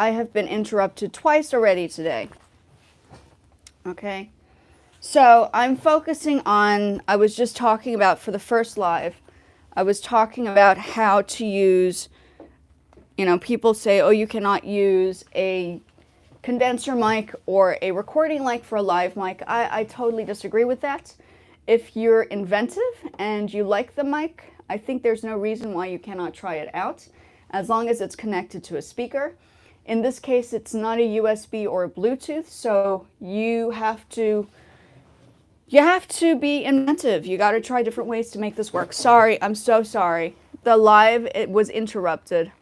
I have been interrupted twice already today. Okay. So I'm focusing on, I was just talking about for the first live, I was talking about how to use, people say, oh, you cannot use a condenser mic or a recording mic for a live mic. I totally disagree with that. If you're inventive and you like the mic, I think there's no reason why you cannot try it out, as long as it's connected to a speaker. In this case, it's not a USB or a Bluetooth, so you have to be inventive. You got to try different ways to make this work. Sorry, I'm so sorry. The live, it was interrupted.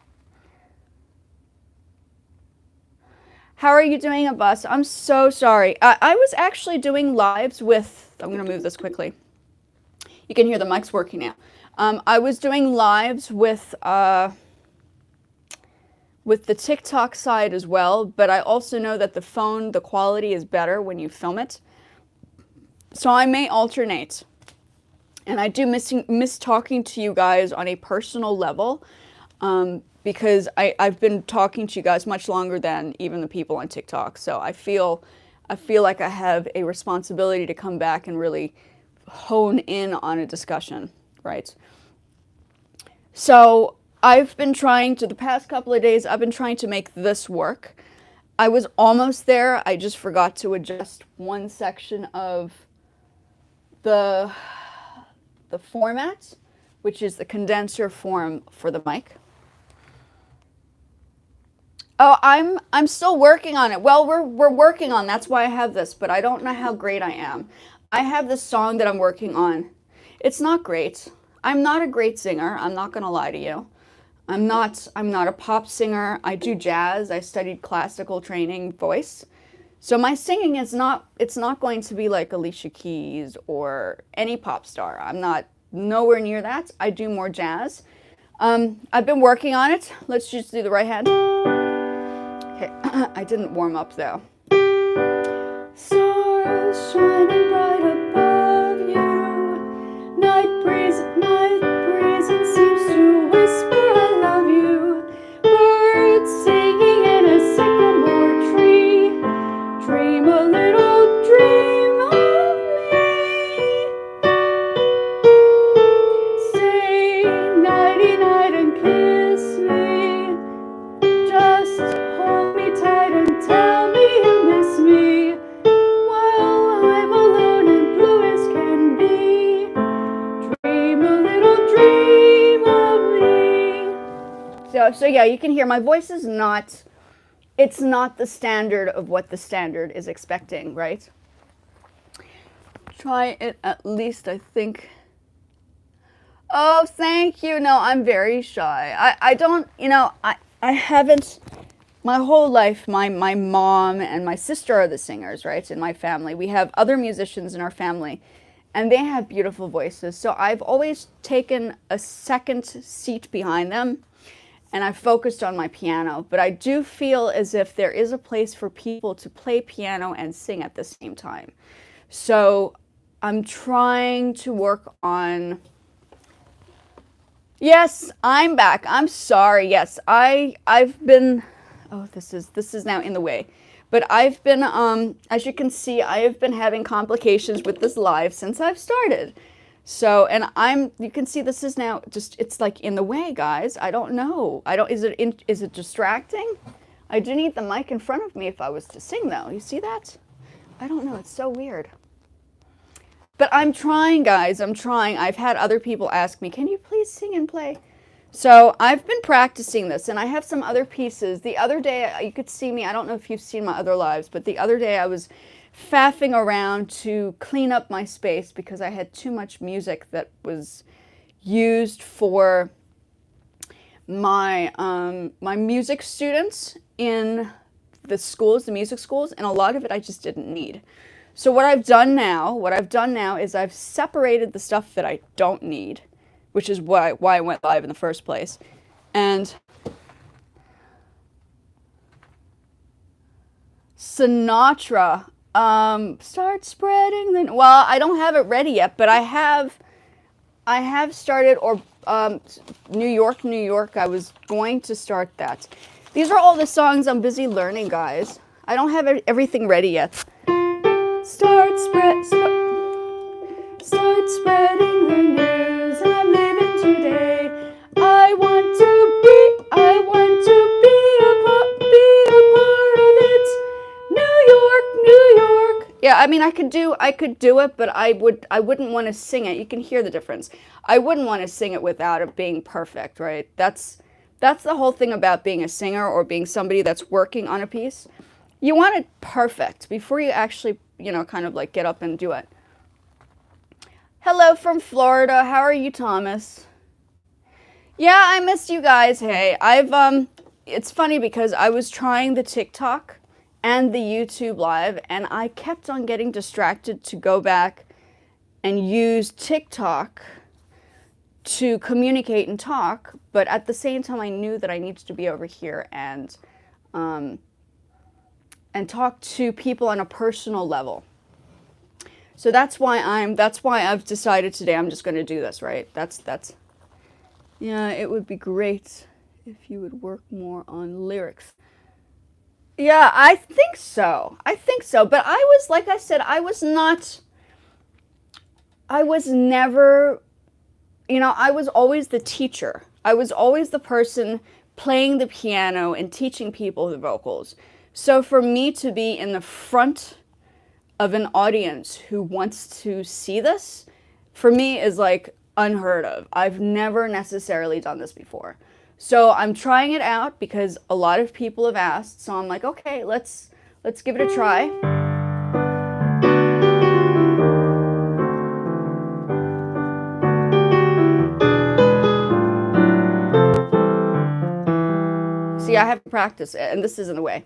How are you doing, Abbas? I'm so sorry. I was actually doing lives with, I'm going to move this quickly. You can hear the mic's working now. I was doing lives with the TikTok side as well, but I also know that the phone, the quality is better when you film it. So I may alternate. And I do miss talking to you guys on a personal level, because I've been talking to you guys much longer than even the people on TikTok. So I feel like I have a responsibility to come back and really hone in on a discussion, right? So I've been trying to, the past couple of days, I've been trying to make this work. I was almost there. I just forgot to adjust one section of the format, which is the condenser form for the mic. Oh, I'm still working on it. Well, we're working on, that's why I have this, but I don't know how great I am. I have this song that I'm working on. It's not great. I'm not a great singer. I'm not going to lie to you. I'm not a pop singer. I do jazz. I studied classical training voice. So my singing is it's not going to be like Alicia Keys or any pop star. I'm not nowhere near that. I do more jazz. I've been working on it. Let's just do the right hand. Okay, I didn't warm up though. Stars shining bright above you. Night breeze and seems to whisper I love you. Birds singing in a sycamore tree. Dream a little dream of me. Say nighty-night and kiss me. Just hold me tight and tell me you miss me. While I'm alone and blue as can be. Dream a little dream of me. So yeah, you can hear my voice is not, it's not the standard of what the standard is expecting, right? Try it at least, I think. Oh, thank you. No, I'm very shy. I don't, I haven't, my whole life, my mom and my sister are the singers, right, in my family. We have other musicians in our family, and they have beautiful voices. So I've always taken a second seat behind them, and I focused on my piano. But I do feel as if there is a place for people to play piano and sing at the same time. So I'm trying to work on... Yes, I'm back. I'm sorry. Yes, I've been, oh, this is now in the way. But I've been, as you can see, I have been having complications with this live since I've started. So, and you can see this is now just, it's like in the way, guys. I don't know. Is it distracting? I do need the mic in front of me if I was to sing though. You see that? I don't know. It's so weird. But I'm trying, guys. I'm trying. I've had other people ask me, can you please sing and play? So I've been practicing this, and I have some other pieces. The other day, you could see me. I don't know if you've seen my other lives, but the other day I was faffing around to clean up my space because I had too much music that was used for my my music students in the schools, the music schools, and a lot of it I just didn't need. So what I've done now is I've separated the stuff that I don't need, which is why I went live in the first place. And Sinatra, start spreading the, well, I don't have it ready yet, but I have started, or New York, I was going to start that. These are all the songs I'm busy learning, guys. I don't have everything ready yet. Start spreading the news. I'm living today. I want to be a part of it. New York, New York. Yeah, I mean, I could do it, but I wouldn't want to sing it. You can hear the difference. I wouldn't want to sing it without it being perfect, right? That's the whole thing about being a singer or being somebody that's working on a piece. You want it perfect before you actually, kind of like get up and do it. Hello from Florida. How are you, Thomas? Yeah, I missed you guys. Hey, it's funny because I was trying the TikTok and the YouTube live and I kept on getting distracted to go back and use TikTok to communicate and talk, but at the same time I knew that I needed to be over here and talk to people on a personal level. So that's why I've decided today I'm just going to do this, right? Yeah, it would be great if you would work more on lyrics. Yeah, I think so. But I was, like I said, I was never, I was always the teacher. I was always the person playing the piano and teaching people the vocals. So for me to be in the front of an audience who wants to see this, for me is like unheard of. I've never necessarily done this before. So I'm trying it out because a lot of people have asked. So I'm like, okay, let's give it a try. See, I have to practice it, and this isn't the way.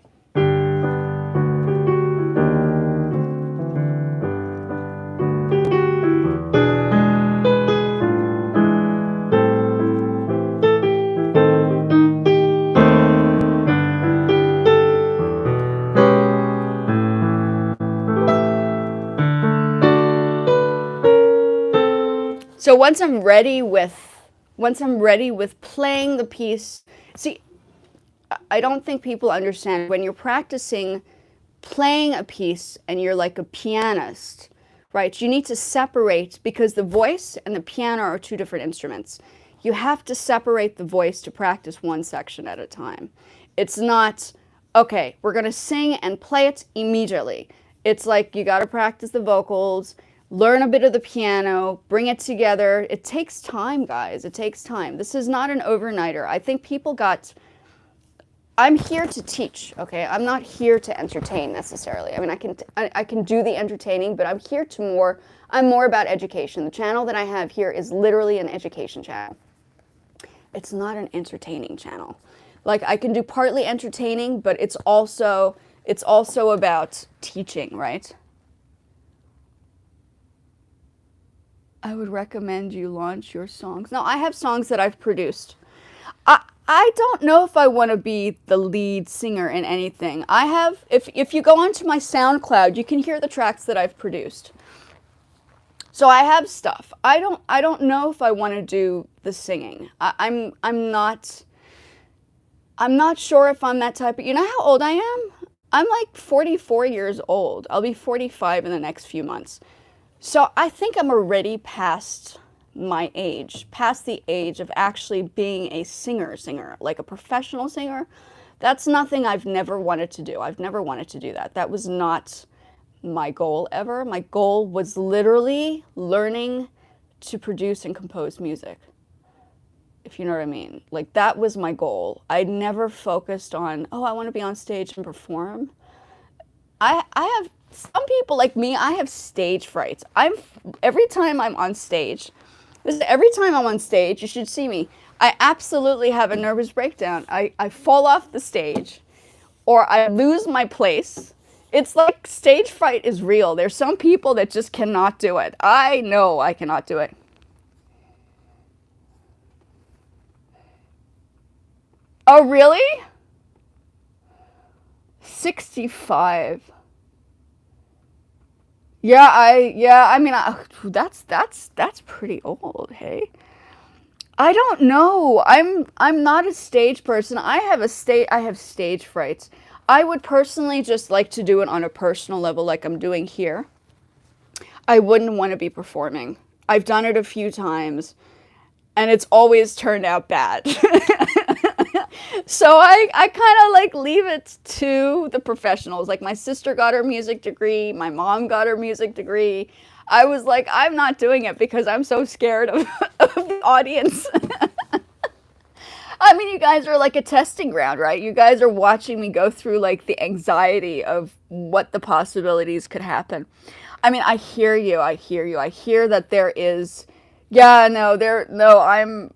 So once I'm ready with playing the piece, see, I don't think people understand when you're practicing playing a piece and you're like a pianist, right? You need to separate because the voice and the piano are two different instruments. You have to separate the voice to practice one section at a time. It's not, okay, we're going to sing and play it immediately. It's like you got to practice the vocals, learn a bit of the piano, bring it together. It takes time, guys. It takes time. This is not an overnighter. I think I'm here to teach, okay? I'm not here to entertain necessarily. I mean, I can do the entertaining, but I'm more about education. The channel that I have here is literally an education channel. It's not an entertaining channel. Like, I can do partly entertaining, but it's also about teaching, right? I would recommend you launch your songs. No, I have songs that I've produced. I don't know if I want to be the lead singer in anything. I have, if you go onto my SoundCloud, you can hear the tracks that I've produced. So I have stuff. I don't know if I want to do the singing. I'm not sure if I'm that type of, you know how old I am? I'm like 44 years old. I'll be 45 in the next few months. So I think I'm already past my age, past the age of actually being a singer, like a professional singer. That's nothing I've never wanted to do. I've never wanted to do that. That was not my goal ever. My goal was literally learning to produce and compose music, if you know what I mean. Like, that was my goal. I never focused on, oh, I want to be on stage and perform. I have, some people like me, I have stage frights. Every time I'm on stage, you should see me, I absolutely have a nervous breakdown. I fall off the stage or I lose my place. It's like stage fright is real. There's some people that just cannot do it. I know I cannot do it. Oh, really? 65. Yeah, I mean, that's pretty old, hey? I don't know. I'm not a stage person. I have stage frights. I would personally just like to do it on a personal level like I'm doing here. I wouldn't want to be performing. I've done it a few times and it's always turned out bad. So I kind of like leave it to the professionals. Like my sister got her music degree, my mom got her music degree. I was like, I'm not doing it because I'm so scared of, of the audience. I mean, you guys are like a testing ground, right? You guys are watching me go through like the anxiety of what the possibilities could happen. I mean, I hear you. I hear you. I hear that there is, yeah, no, no, I'm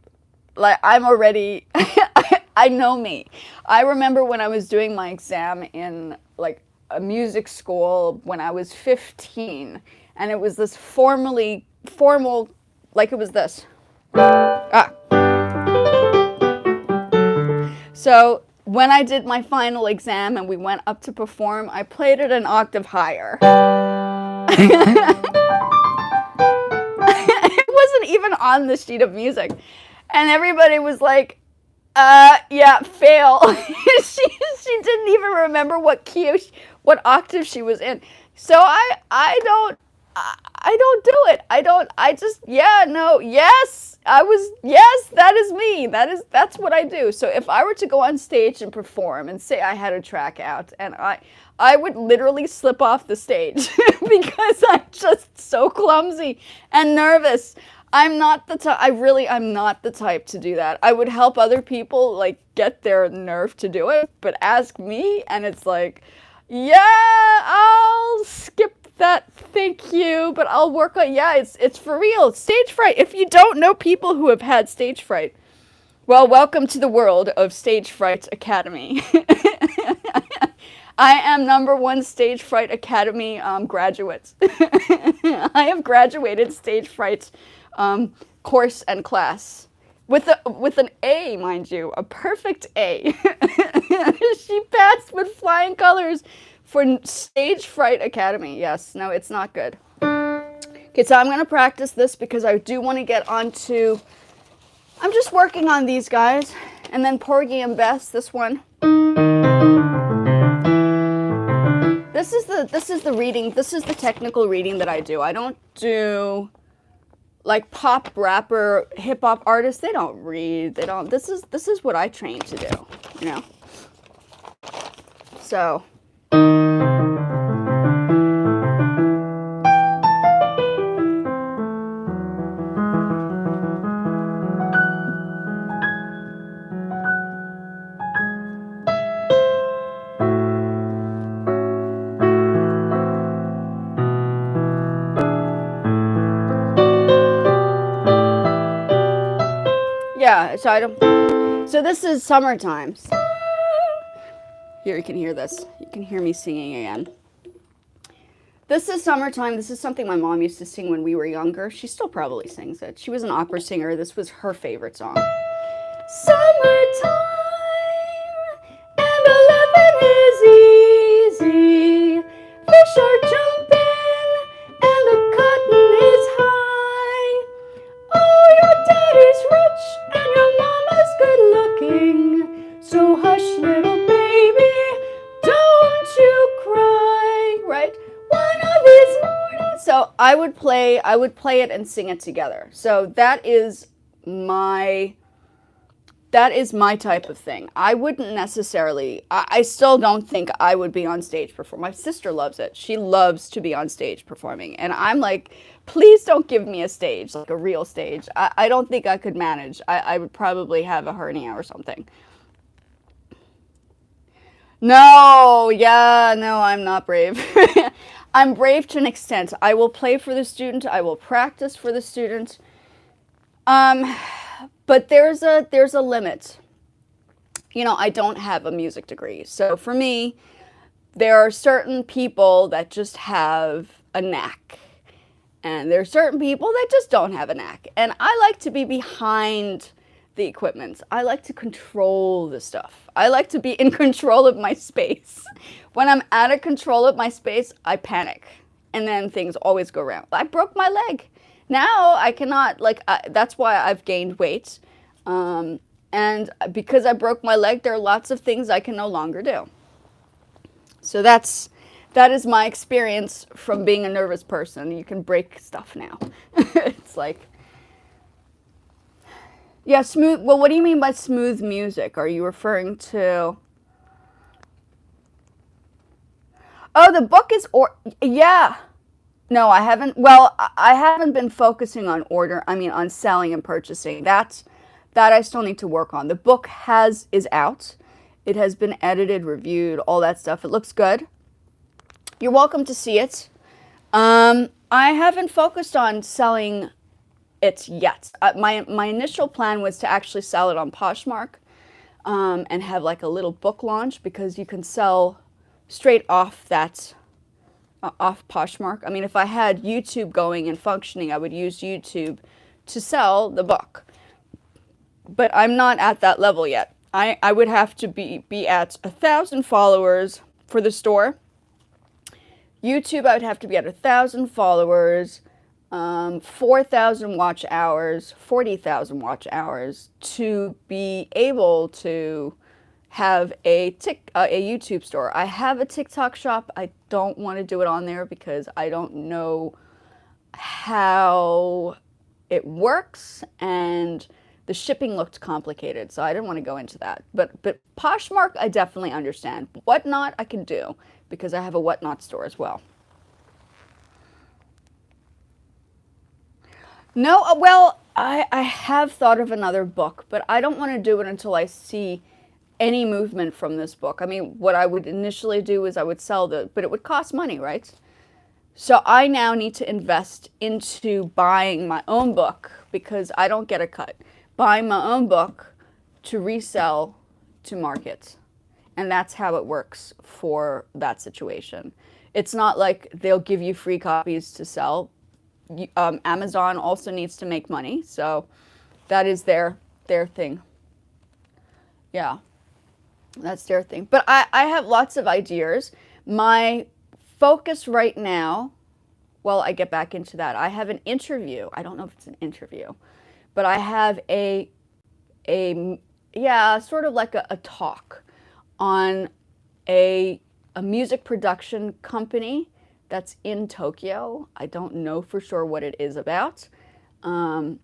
already, I know me. I remember when I was doing my exam in like a music school when I was 15, and it was this formal, like it was this. Ah. So when I did my final exam and we went up to perform, I played it an octave higher. It wasn't even on the sheet of music. And everybody was like, yeah, fail. she didn't even remember what key, what octave she was in. So I don't do it. I just, yeah, no, yes, yes, that is me. That's what I do. So if I were to go on stage and perform and say I had a track out and I would literally slip off the stage because I'm just so clumsy and nervous. I'm not the type, I'm not the type to do that. I would help other people like get their nerve to do it, but ask me and it's like, yeah, I'll skip that, thank you, but I'll work on, yeah, it's for real. Stage fright. If you don't know people who have had stage fright, well, welcome to the world of Stage Fright Academy. I am #1 Stage Fright Academy graduate. I have graduated Stage Fright course and class with an A, mind you, a perfect A. She passed with flying colors for Stage Fright Academy. Yes, no, it's not good. Okay, so I'm going to practice this because I do want to get onto, I'm just working on these guys, and then Porgy and Bess, this one. This is the reading, this is the technical reading that I do. I don't do like pop, rapper, hip hop artists. They don't read. They don't. This is what I train to do, you know. So yeah, so I don't. So this is summertime. Here, you can hear this. You can hear me singing again. This is summertime. This is something my mom used to sing when we were younger. She still probably sings it. She was an opera singer. This was her favorite song. Summertime, and the living is easy. Fish are jumping, and the cotton is high. Oh, your daddy's rich, and your mama's good looking. So hush, little baby, don't you cry, right? One of these mornings. So I would play it and sing it together. So that is my type of thing. I wouldn't necessarily, I still don't think I would be on stage performing. My sister loves it. She loves to be on stage performing. And I'm like, please don't give me a stage, like a real stage. I don't think I could manage. I would probably have a hernia or something. No, yeah, no, I'm not brave. I'm brave to an extent. I will play for the student. I will practice for the student. But there's a limit. You know, I don't have a music degree. So for me, there are certain people that just have a knack. And there are certain people that just don't have a knack. And I like to be behind the equipment. I like to control the stuff. I like to be in control of my space. When I'm out of control of my space, I panic. And then things always go wrong. I broke my leg. Now I cannot, like, that's why I've gained weight. And because I broke my leg, there are lots of things I can no longer do. So that is my experience from being a nervous person. You can break stuff now. It's like, yeah, smooth. Well, what do you mean by smooth music? Are you referring to? Oh, the book is yeah. No, I haven't. Well, I haven't been focusing on on selling and purchasing. That I still need to work on. The book is out. It has been edited, reviewed, all that stuff. It looks good. You're welcome to see it. I haven't focused on selling it yet. My initial plan was to actually sell it on Poshmark, and have like a little book launch, because you can sell straight off off Poshmark. I mean, if I had YouTube going and functioning, I would use YouTube to sell the book. But I'm not at that level yet. I would have to be at 1,000 followers for the store. YouTube, I would have to be at 1,000 followers, 4,000 watch hours, 40,000 watch hours to be able to have a YouTube store. I have a TikTok shop. I don't want to do it on there because I don't know how it works, and the shipping looked complicated, so I didn't want to go into that. But Poshmark, I definitely understand. Whatnot, I can do, because I have a Whatnot store as well. No, well, I have thought of another book, but I don't want to do it until I see any movement from this book. I mean, what I would initially do is I would sell but it would cost money, right? So I now need to invest into buying my own book, because I don't get a cut. Buying my own book to resell to market. And that's how it works for that situation. It's not like they'll give you free copies to sell. Amazon also needs to make money, so that is their thing. Yeah, that's their thing. But I have lots of ideas. My focus right now, well, I get back into that. I have an interview. I don't know if it's an interview, but I have yeah, sort of like a talk on a music production company that's in Tokyo. I don't know for sure what it is about. And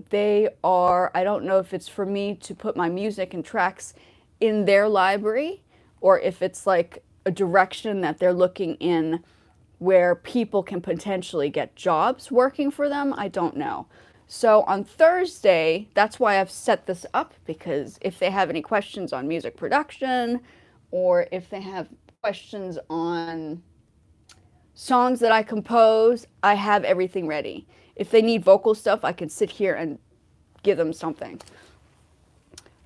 they are, I don't know if it's for me to put my music and tracks in their library, or if it's like a direction that they're looking in where people can potentially get jobs working for them. I don't know. So on Thursday, that's why I've set this up, because if they have any questions on music production, or if they have questions on songs that I compose, I have everything ready. If they need vocal stuff, I can sit here and give them something.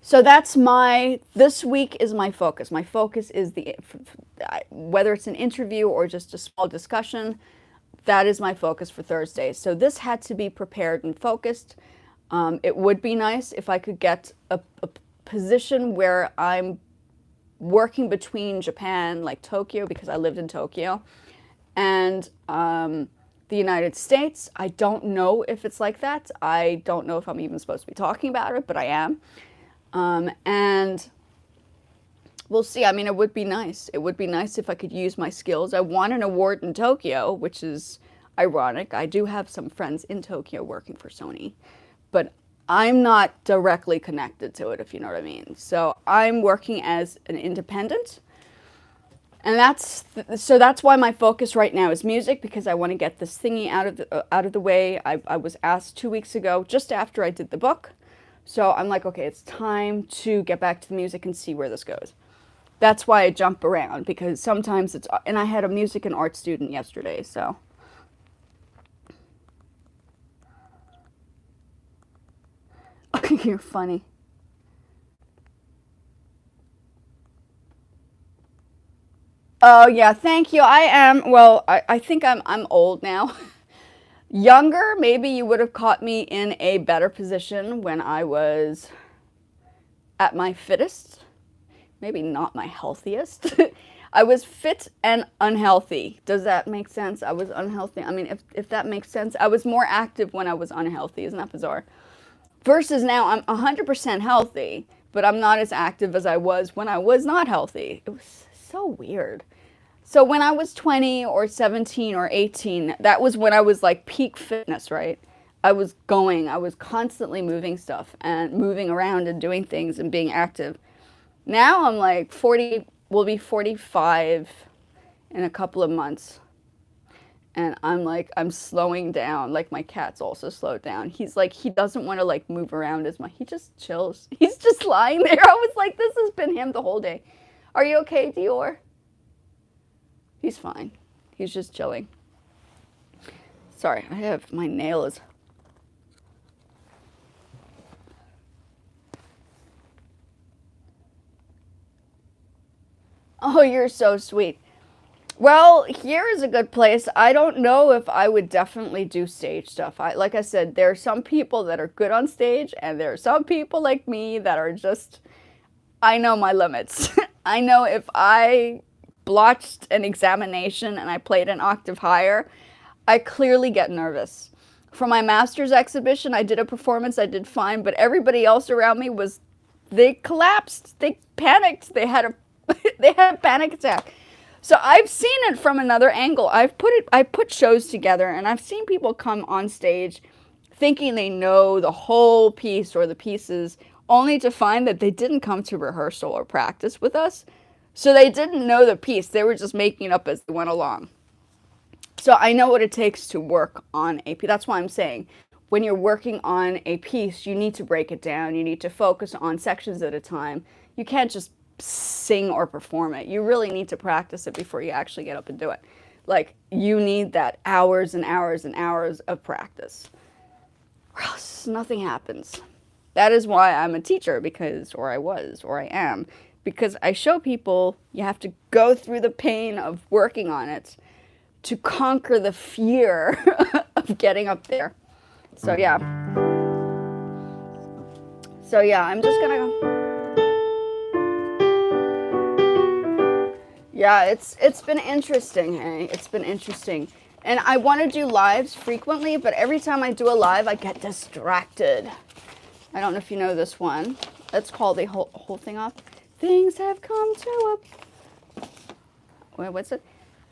So that's this week is my focus. My focus is whether it's an interview or just a small discussion, that is my focus for Thursday. So this had to be prepared and focused. It would be nice if I could get a position where I'm working between Japan, like Tokyo, because I lived in Tokyo, and the United States. I don't know if it's like that. I don't know if I'm even supposed to be talking about it, but I am. And we'll see. I mean, it would be nice. It would be nice if I could use my skills. I won an award in Tokyo, which is ironic. I do have some friends in Tokyo working for Sony, but I'm not directly connected to it, if you know what I mean. So I'm working as an independent. And that's why my focus right now is music, because I want to get this thingy out of the way. I was asked 2 weeks ago, just after I did the book. So I'm like, okay, it's time to get back to the music and see where this goes. That's why I jump around, because sometimes and I had a music and art student yesterday, so. You're funny. Oh yeah, thank you. I am, well, I think I'm old now. Younger, maybe you would have caught me in a better position when I was at my fittest. Maybe not my healthiest. I was fit and unhealthy. Does that make sense? I was unhealthy. I mean, if that makes sense. I was more active when I was unhealthy. Isn't that bizarre? versus now I'm 100% healthy, but I'm not as active as I was when I was not healthy. It was so weird. So when I was 20 or 17 or 18, that was when I was like peak fitness, right? I was constantly moving stuff and moving around and doing things and being active. Now I'm like 40, will be 45 in a couple of months. And I'm like, I'm slowing down. Like my cat's also slowed down. He's like, he doesn't want to like move around as much. He just chills. He's just lying there. I was like, this has been him the whole day. Are you okay, Dior? He's fine. He's just chilling. Sorry, my nail is. Oh, you're so sweet. Well, here is a good place. I don't know if I would definitely do stage stuff. Like I said, there are some people that are good on stage, and there are some people like me that are just, I know my limits. I know if I blotched an examination and I played an octave higher, I clearly get nervous. For my master's exhibition, I did a performance, I did fine, but everybody else around me they collapsed, they panicked, they had a panic attack. So I've seen it from another angle. I put shows together, and I've seen people come on stage thinking they know the whole piece or the pieces, only to find that they didn't come to rehearsal or practice with us. So they didn't know the piece. They were just making it up as they went along. So I know what it takes to work on a piece. That's why I'm saying when you're working on a piece, you need to break it down. You need to focus on sections at a time. You can't just sing or perform it. You really need to practice it before you actually get up and do it. Like, you need that hours and hours and hours of practice. Or else nothing happens. That is why I'm a teacher, or I am, because I show people you have to go through the pain of working on it to conquer the fear of getting up there. So yeah, I'm just gonna go. Yeah, it's been interesting, hey? It's been interesting. And I want to do lives frequently, but every time I do a live, I get distracted. I don't know if you know this one. Let's call the whole thing off. Things have come to a... Wait, what's it?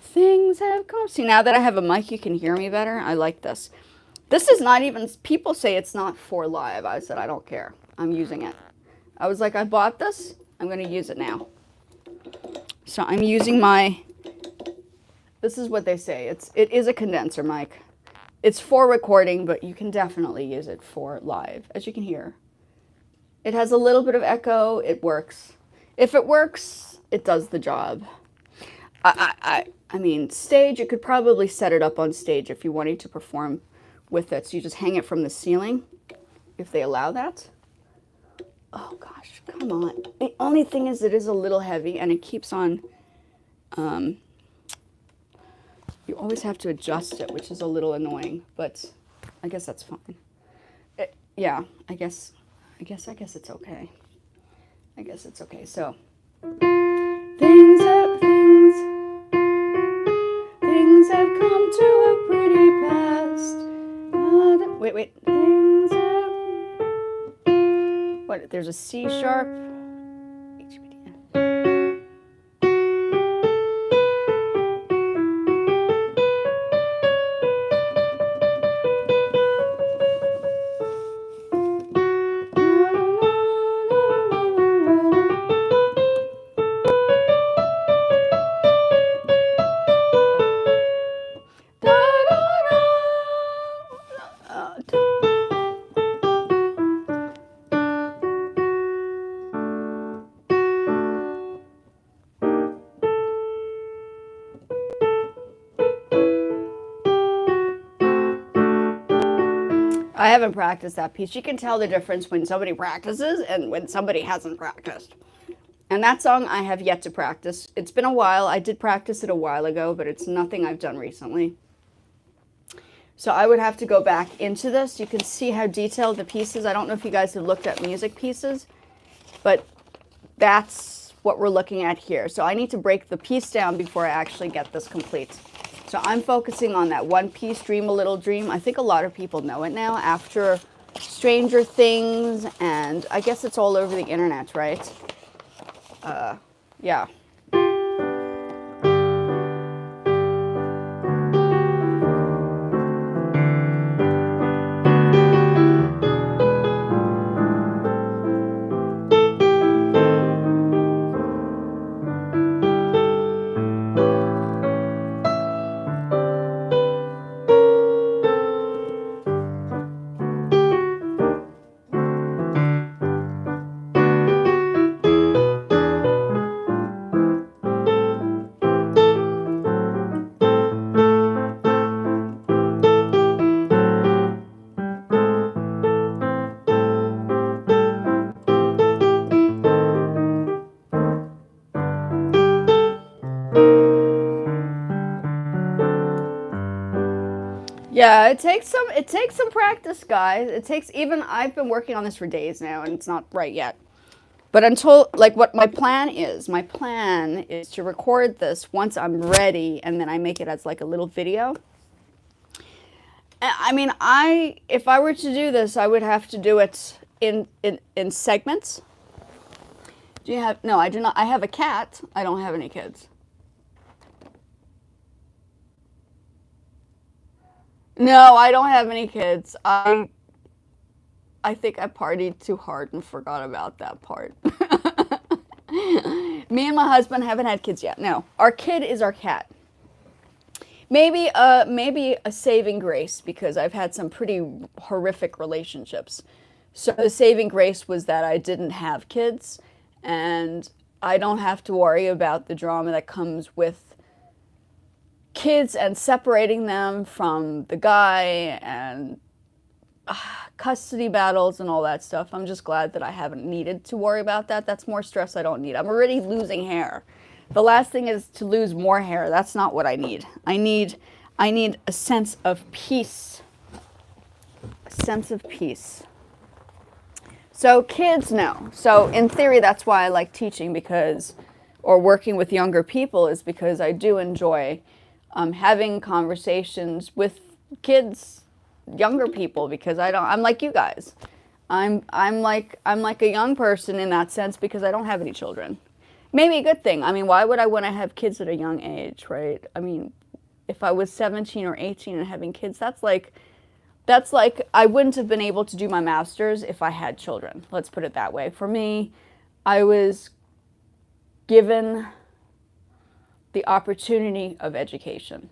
Things have come... See, now that I have a mic, you can hear me better. I like this. This is not even... People say it's not for live. I said, I don't care. I'm using it. I was like, I bought this. I'm going to use it now. So I'm using my... This is what they say. It is a condenser mic. It's for recording, but you can definitely use it for live, as you can hear. It has a little bit of echo. It works. If it works, it does the job. I mean, stage, you could probably set it up on stage if you wanted to perform with it. So you just hang it from the ceiling, if they allow that. Oh gosh, come on. The only thing is it is a little heavy and it keeps on, you always have to adjust it, which is a little annoying, but I guess that's fine. Yeah, I guess it's okay. I guess it's okay. So, things have come to a pretty pass. Wait. Things have... What? There's a C sharp. I haven't practiced that piece. You can tell the difference when somebody practices and when somebody hasn't practiced. And that song I have yet to practice. It's been a while. I did practice it a while ago, but it's nothing I've done recently. So I would have to go back into this. You can see how detailed the piece is. I don't know if you guys have looked at music pieces, but that's what we're looking at here. So I need to break the piece down before I actually get this complete. So I'm focusing on that one piece, Dream a Little Dream. I think a lot of people know it now after Stranger Things, and I guess it's all over the internet, right? Yeah. Yeah, it takes some practice, guys. It takes even I've been working on this for days now and it's not right yet. But until like what my plan is to record this once I'm ready and then I make it as like a little video. I mean, if I were to do this, I would have to do it in segments. Do you have No, I do not. I have a cat. I don't have any kids. No, I don't have any kids. I think I partied too hard and forgot about that part. Me and my husband haven't had kids yet. No, our kid is our cat. Maybe a saving grace because I've had some pretty horrific relationships. So the saving grace was that I didn't have kids and I don't have to worry about the drama that comes with kids and separating them from the guy and custody battles and all that stuff. I'm just glad that I haven't needed to worry about that. That's more stress I don't need. I'm already losing hair. The last thing is to lose more hair. That's not what I need. I need a sense of peace. A sense of peace. So kids, no. So in theory, that's why I like teaching or working with younger people is because I do enjoy having conversations with kids, younger people, because I'm like you guys. I'm like a young person in that sense because I don't have any children. Maybe a good thing. I mean, why would I want to have kids at a young age, right? I mean, if I was 17 or 18 and having kids, that's like I wouldn't have been able to do my master's if I had children. Let's put it that way. For me, I was given the opportunity of education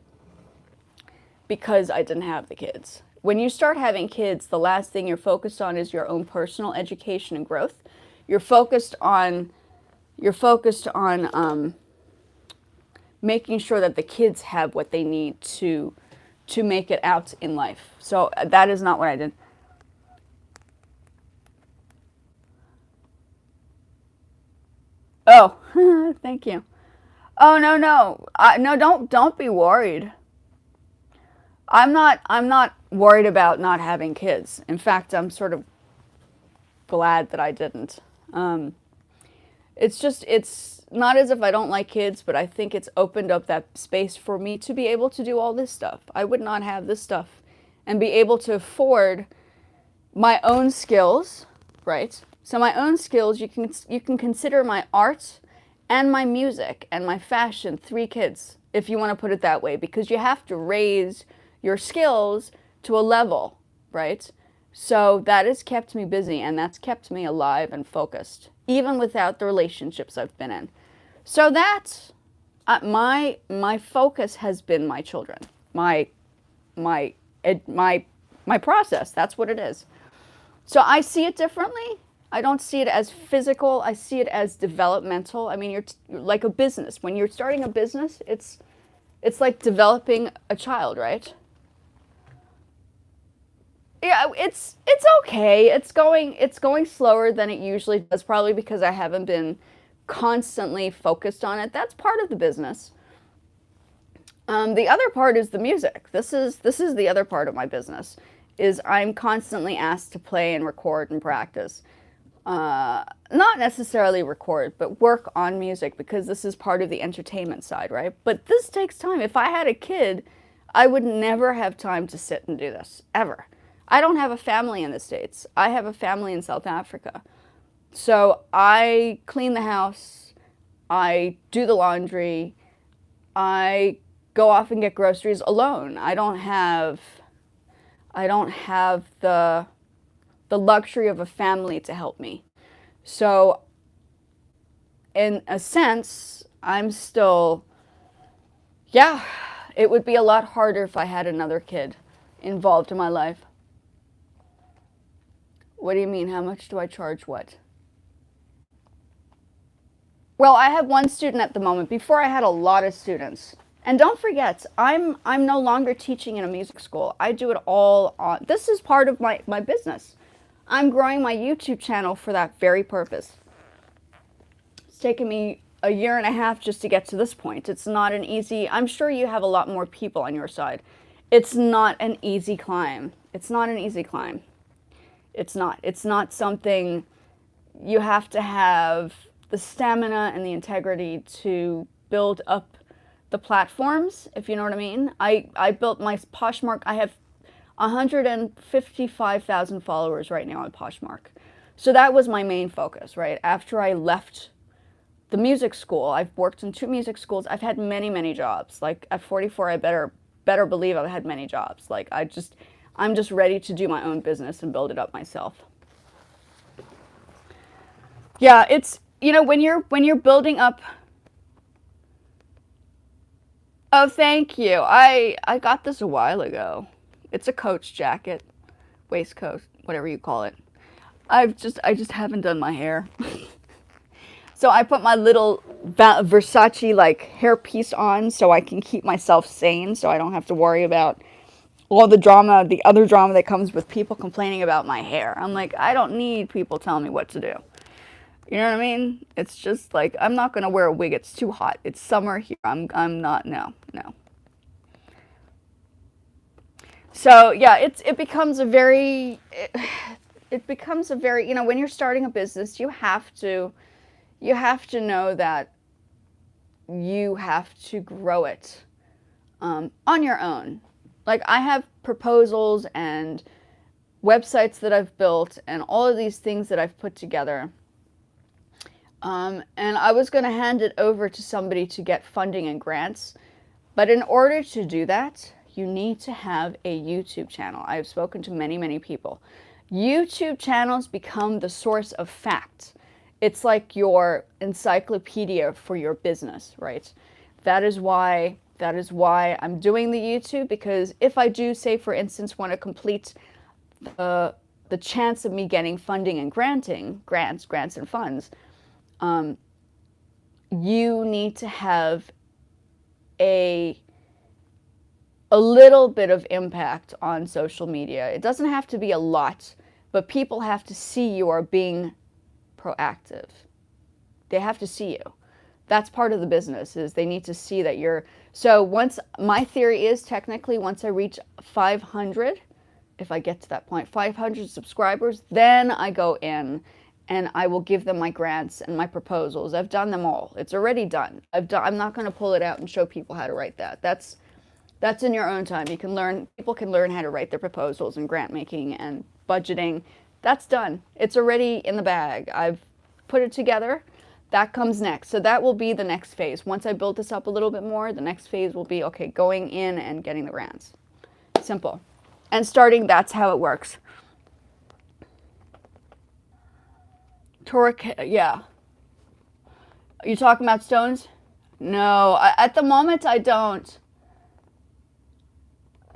because I didn't have the kids. When you start having kids, the last thing you're focused on is your own personal education and growth. You're focused on making sure that the kids have what they need to make it out in life. So that is not what I did. Oh, thank you. Oh no no no! Don't be worried. I'm not worried about not having kids. In fact, I'm sort of glad that I didn't. It's not as if I don't like kids, but I think it's opened up that space for me to be able to do all this stuff. I would not have this stuff and be able to afford my own skills, right? So my own skills, you can consider my art and my music and my fashion 3 kids, if you want to put it that way, because you have to raise your skills to a level, right? So that has kept me busy and that's kept me alive and focused, even without the relationships I've been in. So that my focus has been my children, my process. That's what it is. So I see it differently. I don't see it as physical. I see it as developmental. I mean, you're like a business. When you're starting a business, it's like developing a child, right? Yeah, it's okay. It's going slower than it usually does, probably because I haven't been constantly focused on it. That's part of the business. The other part is the music. This is the other part of my business. Is I'm constantly asked to play and record and practice. Not necessarily record, but work on music because this is part of the entertainment side, right? But this takes time. If I had a kid, I would never have time to sit and do this, ever. I don't have a family in the States. I have a family in South Africa. So I clean the house, I do the laundry, I go off and get groceries alone. I don't have the luxury of a family to help me. So in a sense, I'm still, yeah, it would be a lot harder if I had another kid involved in my life. What do you mean? How much do I charge what? Well, I have one student at the moment. Before I had a lot of students. And don't forget, I'm no longer teaching in a music school. I do it all on, this is part of my business. I'm growing my YouTube channel for that very purpose. It's taken me a year and a half just to get to this point. It's not an easy, I'm sure you have a lot more people on your side. It's not an easy climb. It's not an easy climb. It's not. It's not something you have to have the stamina and the integrity to build up the platforms, if you know what I mean. I built my Poshmark. I have 155,000 followers right now on Poshmark. So that was my main focus, right? After I left the music school, I've worked in 2 music schools. I've had many, many jobs. Like at 44, I better believe I've had many jobs. Like I'm just ready to do my own business and build it up myself. Yeah, it's, you know, when you're building up. Oh, thank you. I got this a while ago. It's a Coach jacket, waistcoat, whatever you call it. I just haven't done my hair. So I put my little Versace like hairpiece on so I can keep myself sane, so I don't have to worry about all the drama, the other drama that comes with people complaining about my hair. I'm like, I don't need people telling me what to do. You know what I mean? It's just like, I'm not gonna wear a wig. It's too hot. It's summer here. I'm not. No, no. So yeah, it becomes a very it becomes a very, you know, when you're starting a business, you have to know that you have to grow it on your own. Like I have proposals and websites that I've built and all of these things that I've put together. And I was going to hand it over to somebody to get funding and grants. But in order to do that, you need to have a YouTube channel. I've spoken to many, many people. YouTube channels become the source of fact. It's like your encyclopedia for your business, right? That is why I'm doing the YouTube, because if I do, say for instance, want to complete the chance of me getting funding and grants and funds, you need to have a little bit of impact on social media. It doesn't have to be a lot, but people have to see you are being proactive. They have to see you. That's part of the business, is they need to see that you're, so once, my theory is technically once I reach 500, if I get to that point, 500 subscribers, then I go in and I will give them my grants and my proposals. I've done them all. It's already done. I'm not going to pull it out and show people how to write that. That's in your own time. People can learn how to write their proposals and grant making and budgeting. That's done. It's already in the bag. I've put it together. That comes next. So that will be the next phase. Once I build this up a little bit more, the next phase will be, okay, going in and getting the grants. Simple. And starting, that's how it works. Yeah. Are you talking about stones? No, at the moment I don't.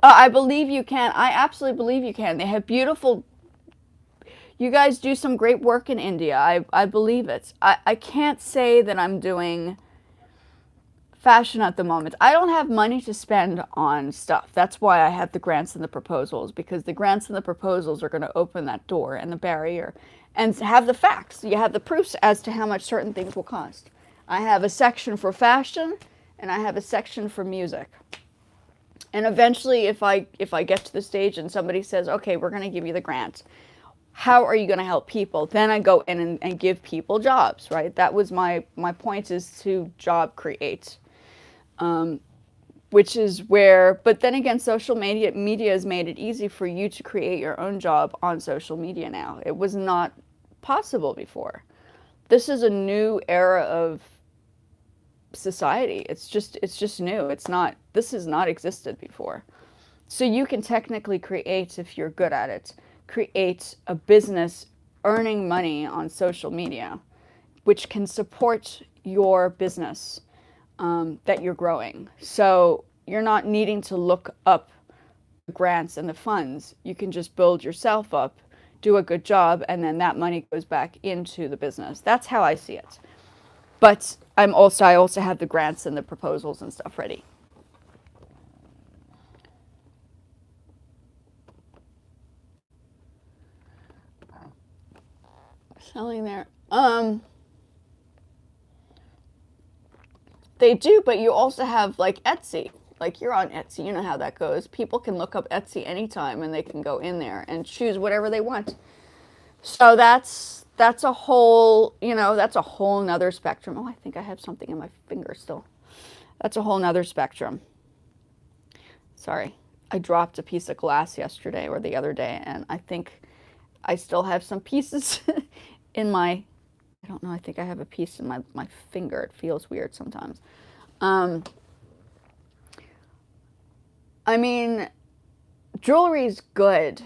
I believe you can. I absolutely believe you can. They have beautiful, you guys do some great work in India. I believe it. I can't say that I'm doing fashion at the moment. I don't have money to spend on stuff. That's why I have the grants and the proposals, because the grants and the proposals are going to open that door and the barrier and have the facts. You have the proofs as to how much certain things will cost. I have a section for fashion and I have a section for music. And eventually, if I get to the stage and somebody says, okay, we're going to give you the grant, how are you going to help people? Then I go in and give people jobs, right? That was my point, is to job create. which is where, but then again, social media has made it easy for you to create your own job on social media now. It was not possible before. This is a new era of society. It's just new. This has not existed before. So you can technically create, if you're good at it, create a business earning money on social media, which can support your business that you're growing. So you're not needing to look up the grants and the funds. You can just build yourself up, do a good job, and then that money goes back into the business. That's how I see it. But I also have the grants and the proposals and stuff ready. Selling there. They do, but you also have like Etsy. Like you're on Etsy, you know how that goes. People can look up Etsy anytime and they can go in there and choose whatever they want. So that's a whole, that's a whole nother spectrum. Oh, I think I have something in my finger still. That's a whole nother spectrum. Sorry. I dropped a piece of glass yesterday or the other day, and I think I still have some pieces in my, I don't know, I think I have a piece in my finger. It feels weird sometimes. I mean, jewelry's good,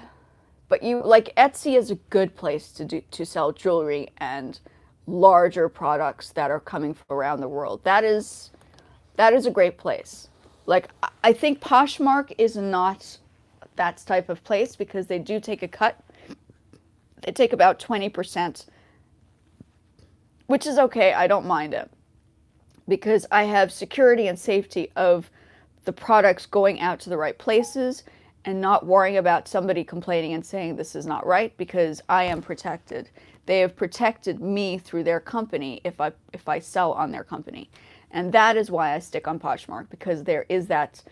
but Etsy is a good place to sell jewelry and larger products that are coming from around the world. That is a great place. Like, I think Poshmark is not that type of place because they do take a cut. They take about 20%, which is okay. I don't mind it because I have security and safety of the products going out to the right places and not worrying about somebody complaining and saying this is not right, because I am protected. They have protected me through their company if I sell on their company. And that is why I stick on Poshmark, because there is that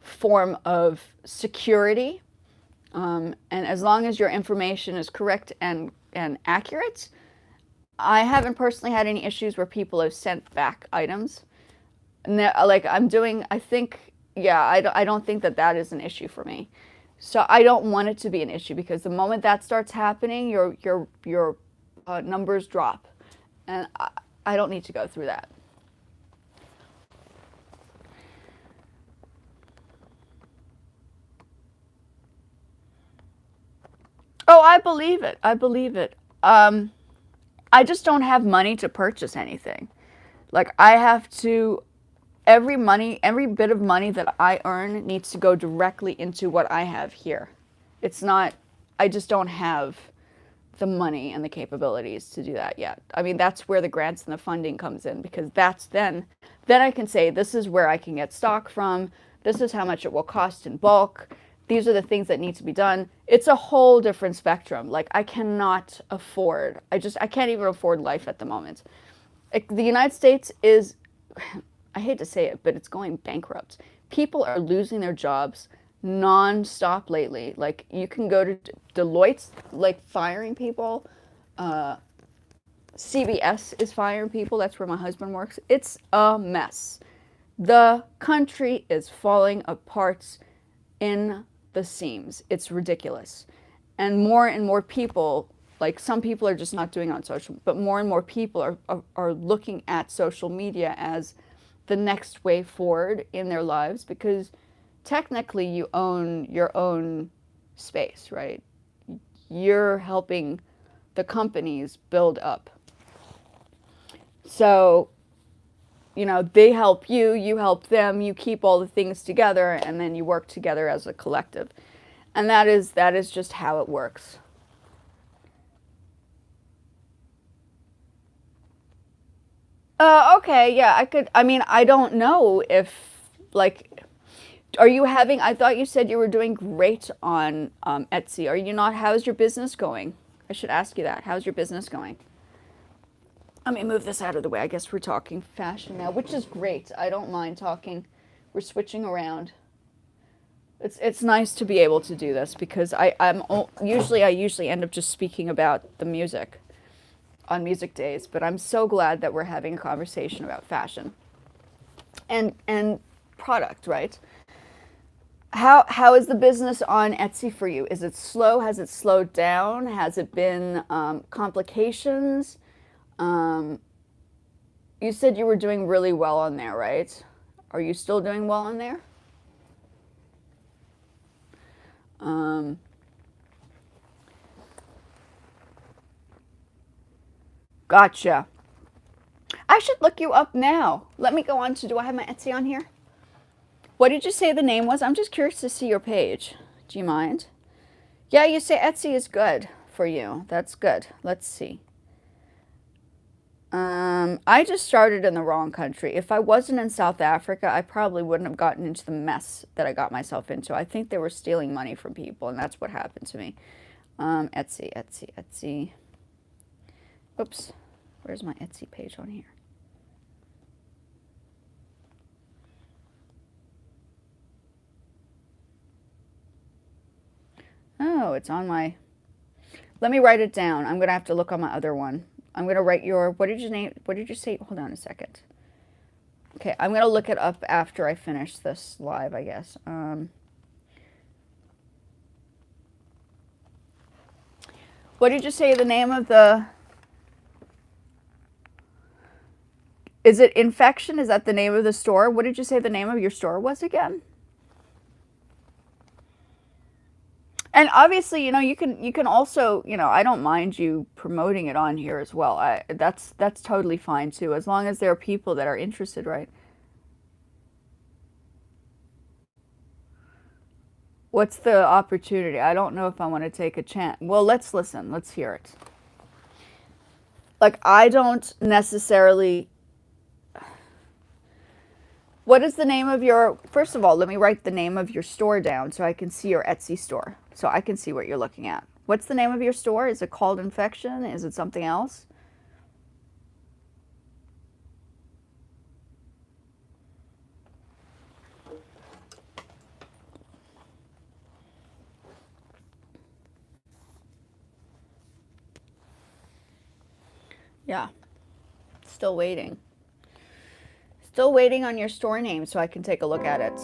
form of security. And as long as your information is correct and accurate, I haven't personally had any issues where people have sent back items. Like I'm doing, I think, yeah, I don't think that is an issue for me. So I don't want it to be an issue, because the moment that starts happening, your numbers drop. And I don't need to go through that. Oh, I believe it. I believe it. I just don't have money to purchase anything. Like I have to, every bit of money that I earn needs to go directly into what I have here. It's not, I just don't have the money and the capabilities to do that yet. I mean, that's where the grants and the funding comes in, because that's then I can say, this is where I can get stock from. This is how much it will cost in bulk. These are the things that need to be done. It's a whole different spectrum. Like I cannot afford, I can't even afford life at the moment. The United States is, I hate to say it, but it's going bankrupt. People are losing their jobs non-stop lately. Like you can go to Deloitte's like firing people. CBS is firing people. That's where my husband works. It's a mess. The country is falling apart in the seams. It's ridiculous. And more people, like some people are just not doing it on social, but more and more people are looking at social media as the next way forward in their lives, because technically you own your own space, right? You're helping the companies build up. So, they help you, you help them, you keep all the things together, and then you work together as a collective. And that is just how it works. Okay, yeah, I don't know if, like, I thought you said you were doing great on Etsy. Are you not? How's your business going? I should ask you that. How's your business going? Let me move this out of the way. I guess we're talking fashion now, which is great. I don't mind talking. We're switching around. It's nice to be able to do this, because I usually end up just speaking about the music on music days, but I'm so glad that we're having a conversation about fashion. And product, right? How is the business on Etsy for you? Is it slow? Has it slowed down? Has it been complications? Um, you said you were doing really well on there, right? Are you still doing well on there? Um, Gotcha. I should look you up now. Let me go on to, do I have my Etsy on here? What did you say the name was? I'm just curious to see your page. Do you mind? Yeah, you say Etsy is good for you. That's good. Let's see. I just started in the wrong country. If I wasn't in South Africa, I probably wouldn't have gotten into the mess that I got myself into. I think they were stealing money from people, and that's what happened to me. Etsy, Etsy, Etsy. Oops. Where's my Etsy page on here? Oh, it's on my... Let me write it down. I'm going to have to look on my other one. I'm going to write your... What did you name... What did you say? Hold on a second. Okay, I'm going to look it up after I finish this live, I guess. What did you say the name of the... Is it Infection? Is that the name of the store? What did you say the name of your store was again? And obviously, you can also, I don't mind you promoting it on here as well. That's totally fine too, as long as there are people that are interested, right? What's the opportunity? I don't know if I want to take a chance. Well, let's listen. Let's hear it. Like, I don't necessarily... What is the name of your... First of all, let me write the name of your store down so I can see your Etsy store. So I can see what you're looking at. What's the name of your store? Is it called Infection? Is it something else? Yeah. Still waiting. Still waiting on your store name so I can take a look at it.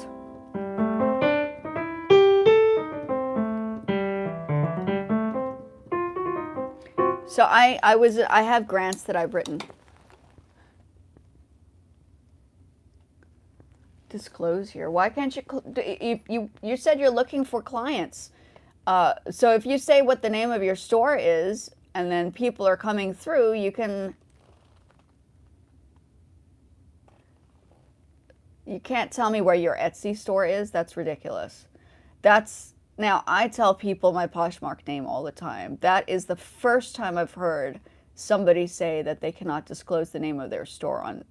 So I have grants that I've written. Disclose here. Why can't you said you're looking for clients. So if you say what the name of your store is and then people are coming through, you can't tell me where your Etsy store is. That's ridiculous. Now I tell people my Poshmark name all the time. That is the first time I've heard somebody say that they cannot disclose the name of their store on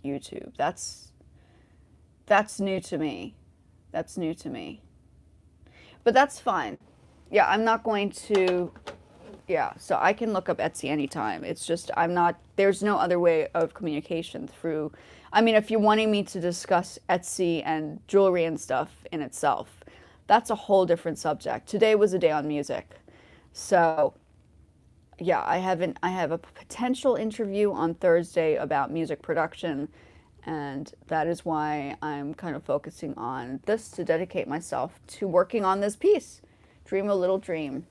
YouTube. That's new to me. That's new to me. But that's fine. Yeah, I'm not going to... Yeah, so I can look up Etsy anytime. It's just there's no other way of communication through... I mean, if you're wanting me to discuss Etsy and jewelry and stuff in itself, that's a whole different subject. Today was a day on music. So, yeah, I have a potential interview on Thursday about music production, and that is why I'm kind of focusing on this to dedicate myself to working on this piece, Dream a Little Dream.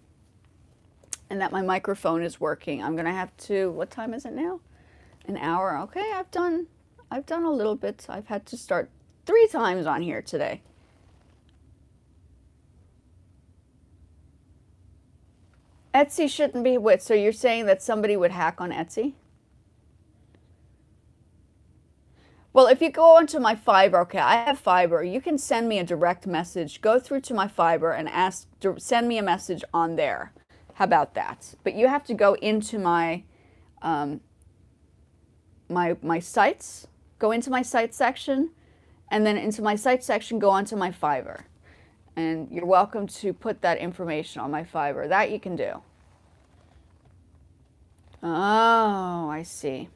And that my microphone is working. I'm gonna have to, what time is it now? An hour. Okay, I've done a little bit. I've had to start 3 times on here today. Etsy shouldn't be what? So you're saying that somebody would hack on Etsy? Well, if you go onto my Fiverr, okay, I have Fiverr. You can send me a direct message. Go through to my Fiverr and send me a message on there. How about that? But you have to go into my my sites, go into my site section, and then into my site section, go onto my Fiverr. And you're welcome to put that information on my Fiverr. That you can do. Oh, I see.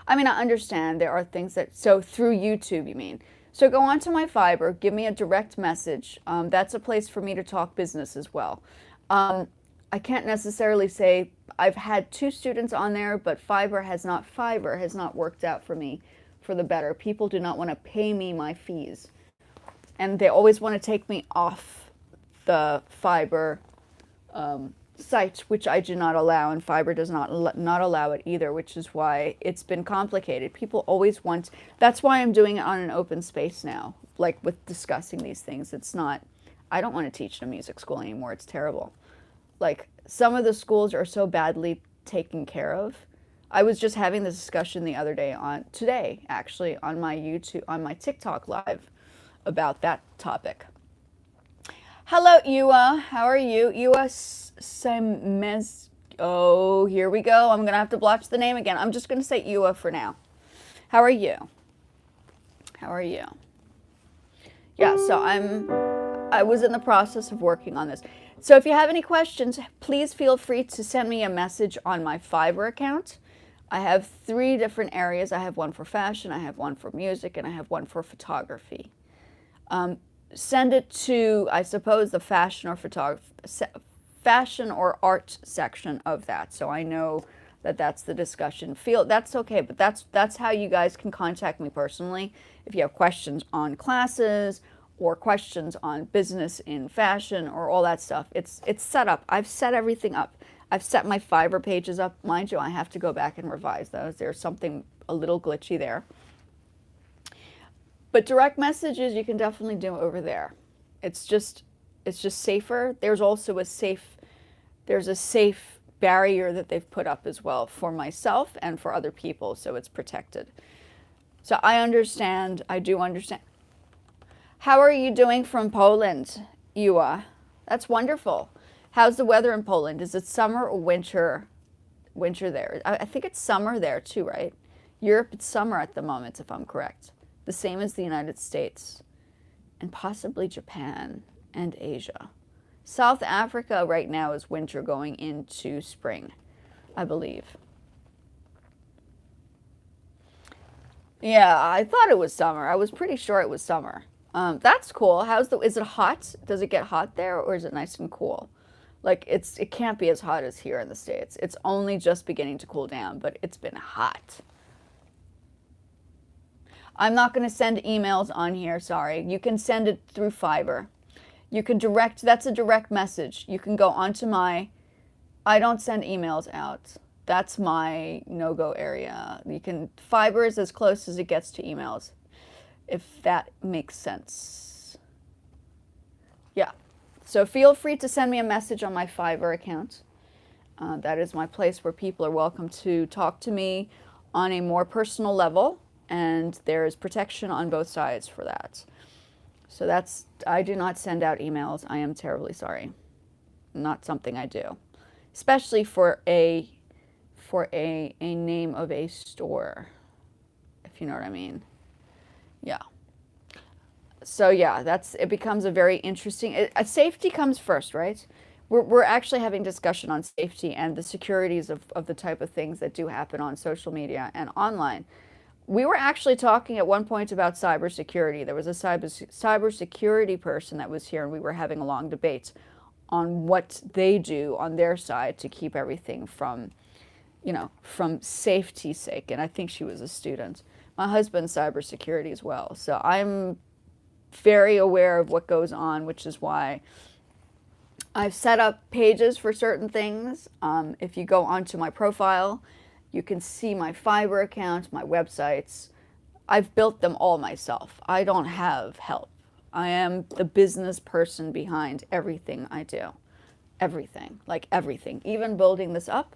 I mean, I understand there are things that... So through YouTube, you mean. So go onto my Fiverr, give me a direct message. That's a place for me to talk business as well. I can't necessarily say I've had 2 students on there, but Fiverr has not worked out for me for the better. People do not want to pay me my fees. and they always want to take me off the Fiverr site, which I do not allow, and Fiverr does not allow it either, which is why it's been complicated. People always want, that's why I'm doing it on an open space now, like with discussing these things. It's not, I don't want to teach in a music school anymore. It's terrible. Like, some of the schools are so badly taken care of. I was just having this discussion the other day, today actually, on my YouTube, on my TikTok live, about that topic. Hello, Ewa. How are you? Ewa Semez. Oh, here we go. I'm going to have to blotch the name again. I'm just going to say Ewa for now. How are you? How are you? Yeah, so I was in the process of working on this. So if you have any questions, please feel free to send me a message on my Fiverr account. I have 3 different areas. I have one for fashion, I have one for music, and I have one for photography. Send it to, I suppose, the fashion or art section of that, so I know that that's the discussion field. That's okay, but that's how you guys can contact me personally if you have questions on classes or questions on business in fashion or all that stuff. It's set up. I've set everything up. I've set my Fiverr pages up. Mind you, I have to go back and revise those. There's something a little glitchy there. But direct messages you can definitely do over there. It's just safer. There's also a safe barrier that they've put up as well for myself and for other people, so it's protected. So I understand. I do understand. How are you doing from Poland, Ewa? That's wonderful. How's the weather in Poland? Is it summer or winter there? I think it's summer there too, right? Europe, it's summer at the moment, if I'm correct. The same as the United States, and possibly Japan and Asia. South Africa right now is winter going into spring, I believe. Yeah, I thought it was summer. I was pretty sure it was summer. That's cool. Is it hot? Does it get hot there, or is it nice and cool? Like, it can't be as hot as here in the States. It's only just beginning to cool down, but it's been hot. I'm not going to send emails on here, sorry. You can send it through Fiverr. You can that's a direct message. You can go onto I don't send emails out. That's my no-go area. Fiverr is as close as it gets to emails, if that makes sense. Yeah. So feel free to send me a message on my Fiverr account. That is my place where people are welcome to talk to me on a more personal level. And there is protection on both sides for that. So I do not send out emails. I am terribly sorry. Not something I do. Especially for a name of a store, if you know what I mean. Yeah. So yeah, it becomes a very interesting, safety comes first, right? We're actually having discussion on safety and the securities of the type of things that do happen on social media and online. We were actually talking at one point about cybersecurity. There was a cybersecurity person that was here, and we were having a long debate on what they do on their side to keep everything from safety's sake. And I think she was a student. My husband's cybersecurity as well. So I'm very aware of what goes on, which is why I've set up pages for certain things. If you go onto my profile, you can see my Fiverr account, my websites. I've built them all myself. I don't have help. I am the business person behind everything I do. Everything, like everything. Even building this up,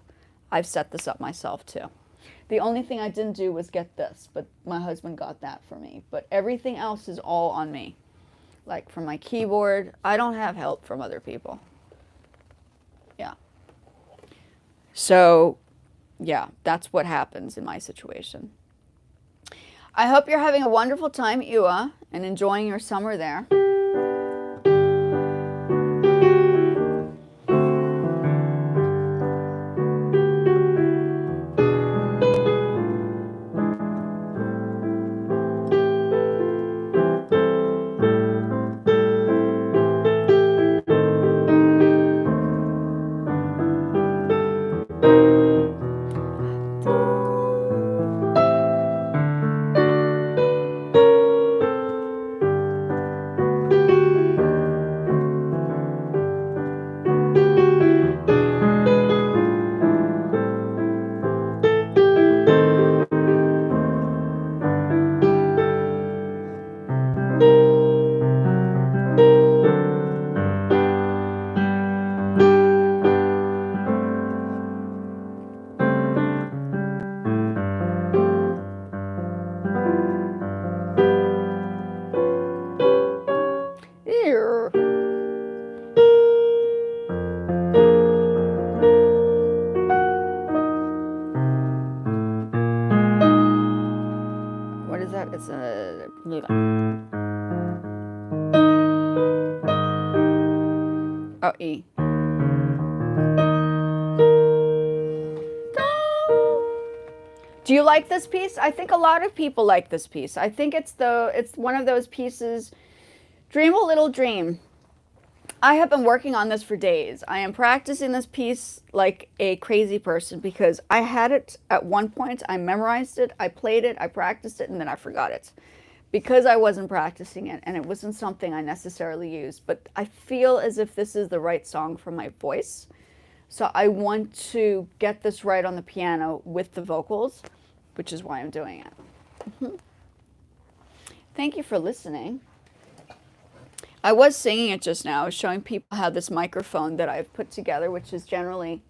I've set this up myself too. The only thing I didn't do was get this, but my husband got that for me. But everything else is all on me. Like from my keyboard, I don't have help from other people. Yeah. So, yeah, that's what happens in my situation. I hope you're having a wonderful time, Ewa, and enjoying your summer there. Oh, E. Do you like this piece? I think a lot of people like this piece. I think it's one of those pieces. Dream a little dream. I have been working on this for days. I am practicing this piece like a crazy person because I had it at one point. I memorized it, I played it, I practiced it, and then I forgot it because I wasn't practicing it and it wasn't something I necessarily used. But I feel as if this is the right song for my voice. So I want to get this right on the piano with the vocals, which is why I'm doing it. Thank you for listening. I was singing it just now. I was showing people how this microphone that I've put together, which is generally,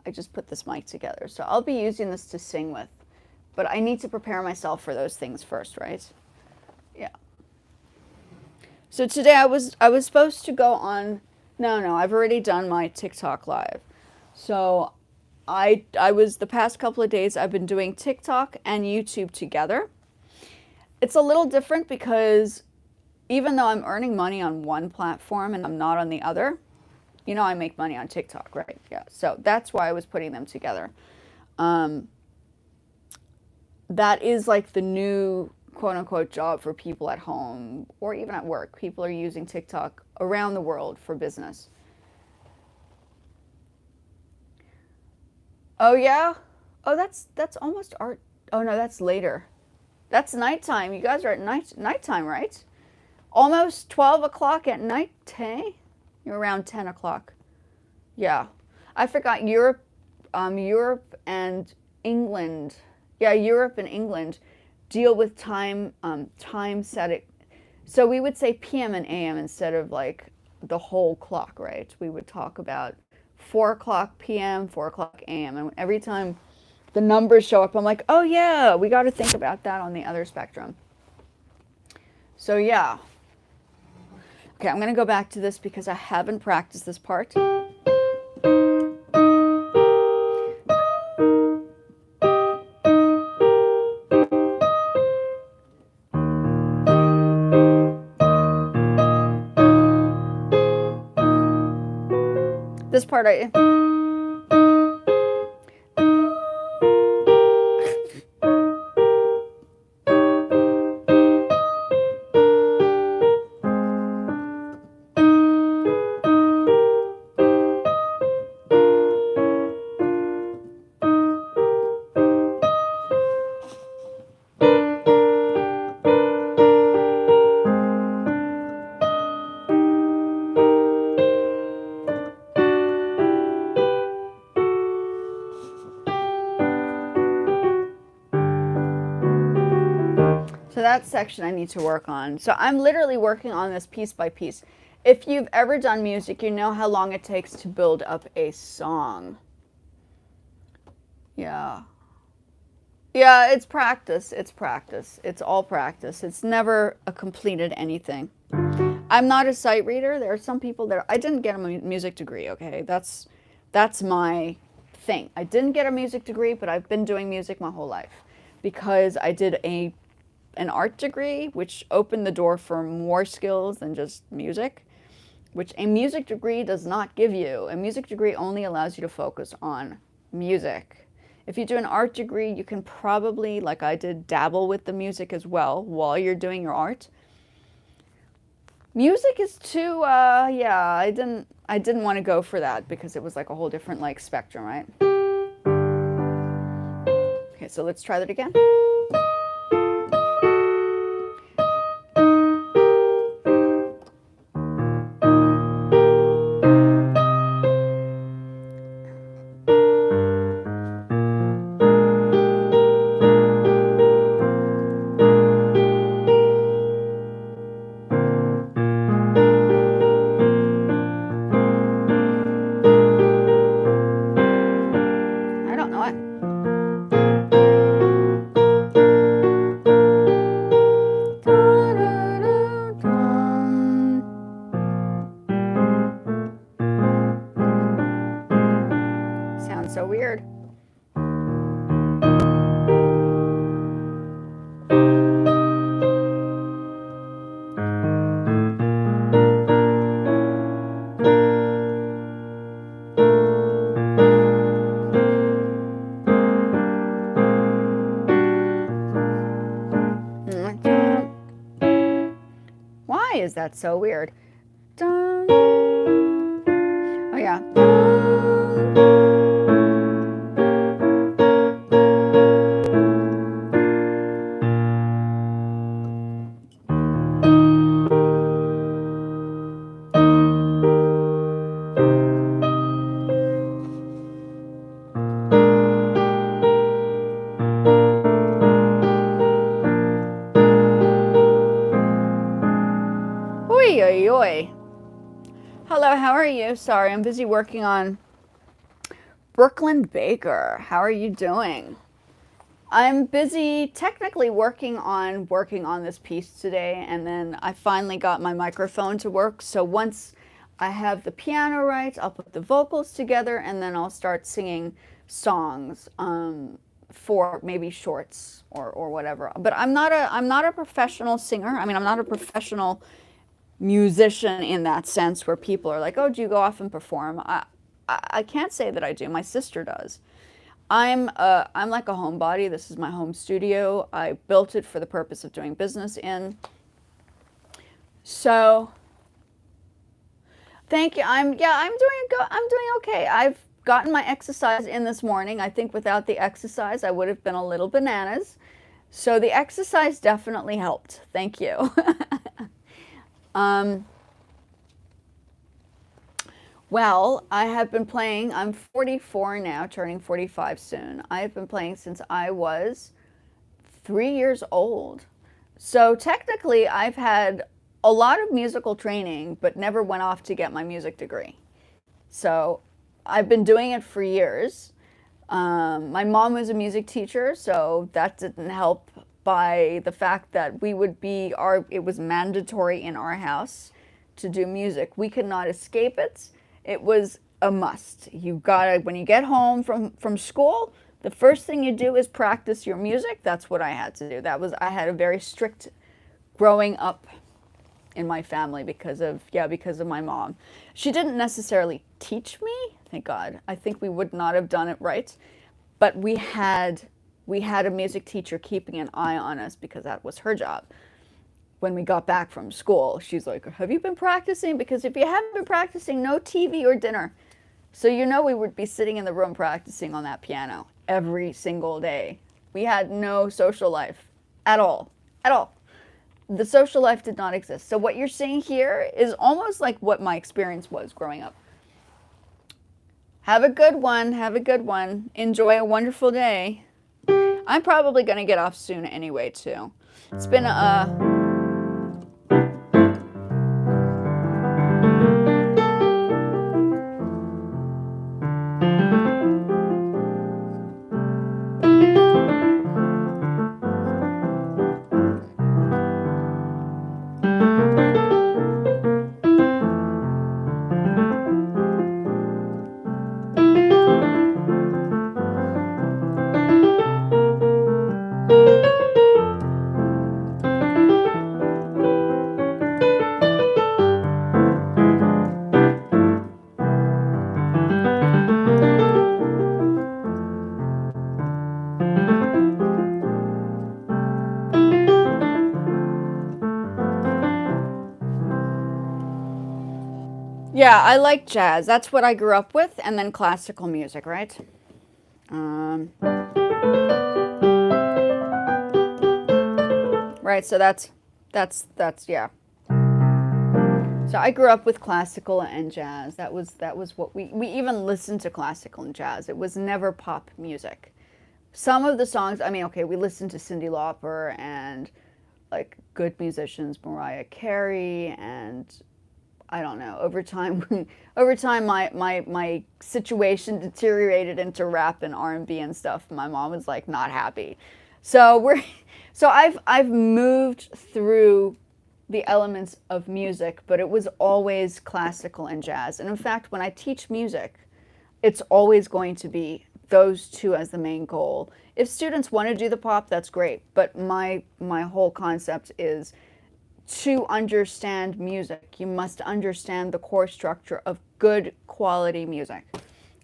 I just put this mic together. So I'll be using this to sing with, but I need to prepare myself for those things first, right? Yeah. So today I was supposed to go on, no, I've already done my TikTok live. So I was, the past couple of days, I've been doing TikTok and YouTube together. It's a little different because even though I'm earning money on one platform and I'm not on the other, you know, I make money on TikTok, right? Yeah. So that's why I was putting them together. That is like the new quote unquote job for people at home or even at work. People are using TikTok around the world for business. Oh yeah? Oh, that's almost art. Oh no, that's later. That's nighttime. You guys are at nighttime, right? Almost 12 o'clock at night, hey? You're around 10 o'clock. Yeah. I forgot Europe and England. Yeah, Europe and England deal with time setting. So we would say PM and AM instead of like the whole clock, right? We would talk about 4 o'clock PM, 4 o'clock AM. And every time the numbers show up, I'm like, oh yeah, we got to think about that on the other spectrum. So yeah. Okay, I'm going to go back to this because I haven't practiced this part. This part I... So that section I need to work on. So I'm literally working on this piece by piece. If you've ever done music, you know how long it takes to build up a song. Yeah. Yeah, it's practice. It's practice. It's all practice. It's never a completed anything. I'm not a sight reader. There are some people that I didn't get a music degree, okay? That's my thing. I didn't get a music degree, but I've been doing music my whole life because I did an art degree, which opened the door for more skills than just music, which a music degree does not give you. A music degree only allows you to focus on music. If you do an art degree, you can probably, like I did, dabble with the music as well while you're doing your art. Music is too, yeah, I didn't want to go for that because it was like a whole different like spectrum, right? Okay, so let's try that again. Why is that so weird? Dun. Oh yeah. Dun. Oi, oi, oi. Hello, how are you? Sorry, I'm busy working on Brooklyn Baker. How are you doing? I'm busy technically working on this piece today, and then I finally got my microphone to work. So once I have the piano right, I'll put the vocals together, and then I'll start singing songs for maybe shorts or whatever. But I'm not a professional singer. I mean, I'm not a professional musician in that sense where people are like, oh, do you go off and perform? I can't say that I do. My sister does. I'm like a homebody. This is my home studio. I built it for the purpose of doing business in. So thank you. I'm doing okay. I've gotten my exercise in this morning. I think without the exercise, I would have been a little bananas. So the exercise definitely helped. Thank you. Well, I have been playing, I'm 44 now, turning 45 soon. I have been playing since I was 3 years old. So technically, I've had a lot of musical training, but never went off to get my music degree. So I've been doing it for years. My mom was a music teacher, so that didn't help by the fact that it was mandatory in our house to do music. We could not escape it. It was a must. You gotta, when you get home from school, the first thing you do is practice your music. That's what I had to do. I had a very strict growing up in my family because of my mom. She didn't necessarily teach me, thank God. I think we would not have done it right. But we had a music teacher keeping an eye on us because that was her job. When we got back from school, she's like, have you been practicing? Because if you haven't been practicing, no TV or dinner. So we would be sitting in the room practicing on that piano every single day. We had no social life at all. At all. The social life did not exist. So what you're seeing here is almost like what my experience was growing up. Have a good one. Have a good one. Enjoy a wonderful day. I'm probably going to get off soon anyway, too. It's been yeah, I like jazz. That's what I grew up with, and then classical music, right? Right, so that's yeah. So I grew up with classical and jazz. That was what we even listened to classical and jazz. It was never pop music. Some of the songs, I mean, okay, we listened to Cyndi Lauper and like good musicians, Mariah Carey, and I don't know. Over time, my situation deteriorated into rap and R&B and stuff. My mom was like not happy. So I've moved through the elements of music, but it was always classical and jazz. And in fact, when I teach music, it's always going to be those two as the main goal. If students want to do the pop, that's great. But my whole concept is to understand music, you must understand the core structure of good quality music.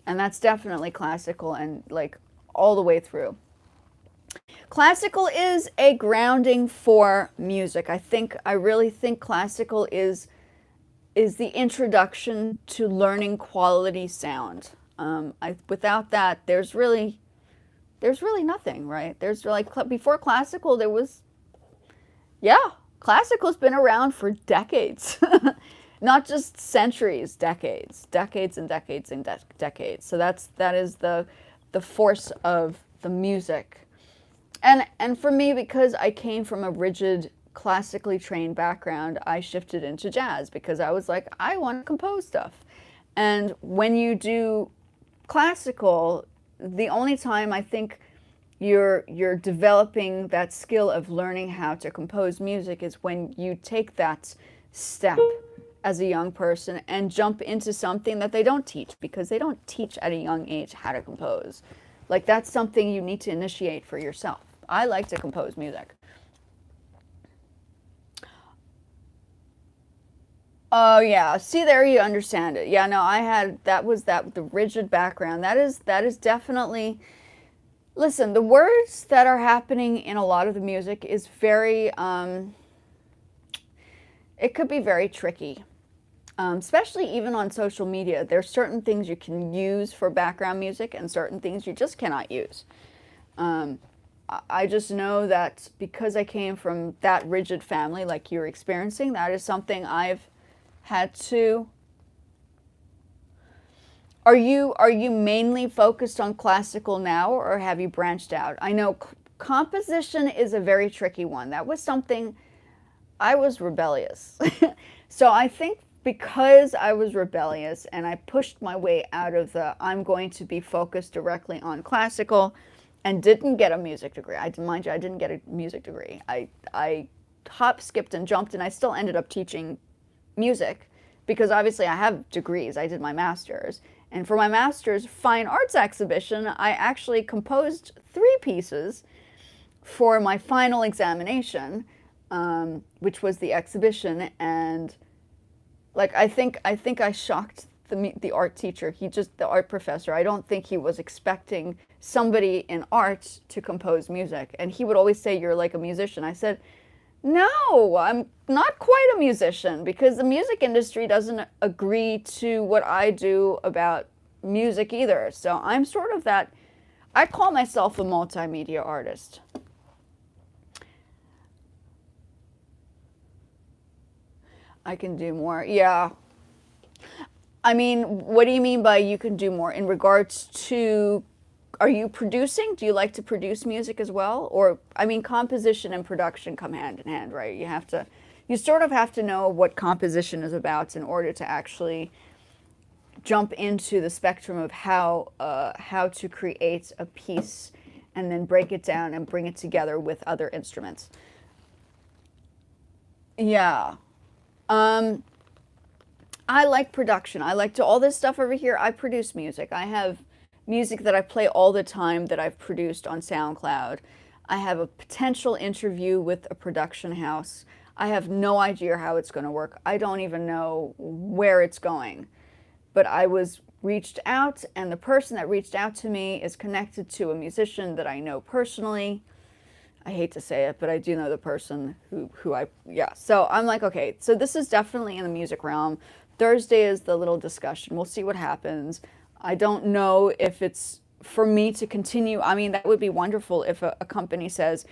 And that's definitely classical and like all the way through. Classical is a grounding for music. I really think classical is the introduction to learning quality sound. Without that, there's really nothing, right? There's like before classical, there was, yeah, classical's been around for decades, not just centuries, decades, decades and decades and decades. So that is the force of the music. And for me, because I came from a rigid classically trained background, I shifted into jazz because I was like, I want to compose stuff. And when you do classical, the only time I think you're developing that skill of learning how to compose music is when you take that step as a young person and jump into something that they don't teach, because they don't teach at a young age how to compose. Like, that's something you need to initiate for yourself. I like to compose music. Oh yeah, see, there you understand it. Yeah, no, I had the rigid background. That is definitely, listen, the words that are happening in a lot of the music is very it could be very tricky. Especially even on social media. There's certain things you can use for background music and certain things you just cannot use. I just know that because I came from that rigid family like you're experiencing, that is something I've had to. Are you mainly focused on classical now, or have you branched out? I know composition is a very tricky one. That was something I was rebellious. So I think because I was rebellious and I pushed my way out of the I'm going to be focused directly on classical and didn't get a music degree. Mind you, I didn't get a music degree. I hop, skipped, and jumped, and I still ended up teaching music because obviously I have degrees. I did my master's. And for my master's fine arts exhibition, I actually composed 3 pieces for my final examination, which was the exhibition. And like, I think I shocked the art teacher. The art professor. I don't think he was expecting somebody in art to compose music. And he would always say, "You're like a musician." I said, "No, I'm not quite a musician," because the music industry doesn't agree to what I do about music either. So I'm sort of that. I call myself a multimedia artist. I can do more. Yeah. I mean, what do you mean by you can do more in regards to, are you producing? Do you like to produce music as well? Or, I mean, composition and production come hand in hand, right? You sort of have to know what composition is about in order to actually jump into the spectrum of how to create a piece and then break it down and bring it together with other instruments. Yeah. I like production. I like to, all this stuff over here, I produce music. I have music that I play all the time that I've produced on SoundCloud. I have a potential interview with a production house. I have no idea how it's going to work. I don't even know where it's going. But I was reached out, and the person that reached out to me is connected to a musician that I know personally. I hate to say it, but I do know the person yeah. So I'm like, okay, so this is definitely in the music realm. Thursday is the little discussion. We'll see what happens. I don't know if it's for me to continue. I mean, that would be wonderful if a company says,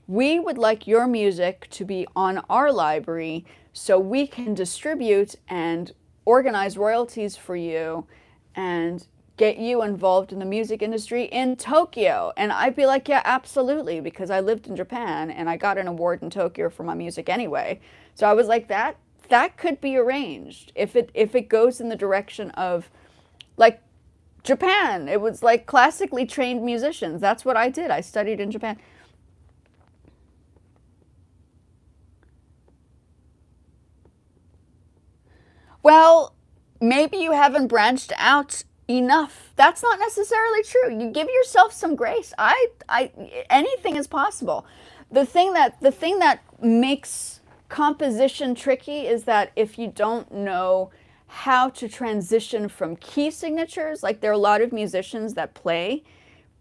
we would like your music to be on our library so we can distribute and organize royalties for you and get you involved in the music industry in Tokyo. And I'd be like, yeah, absolutely, because I lived in Japan and I got an award in Tokyo for my music anyway. So I was like, that could be arranged if it goes in the direction of, like, Japan. It was like classically trained musicians. That's what I did. I studied in Japan. Well, maybe you haven't branched out enough. That's not necessarily true. You give yourself some grace. Anything is possible. The thing that makes composition tricky is that if you don't know how to transition from key signatures, like there are a lot of musicians that play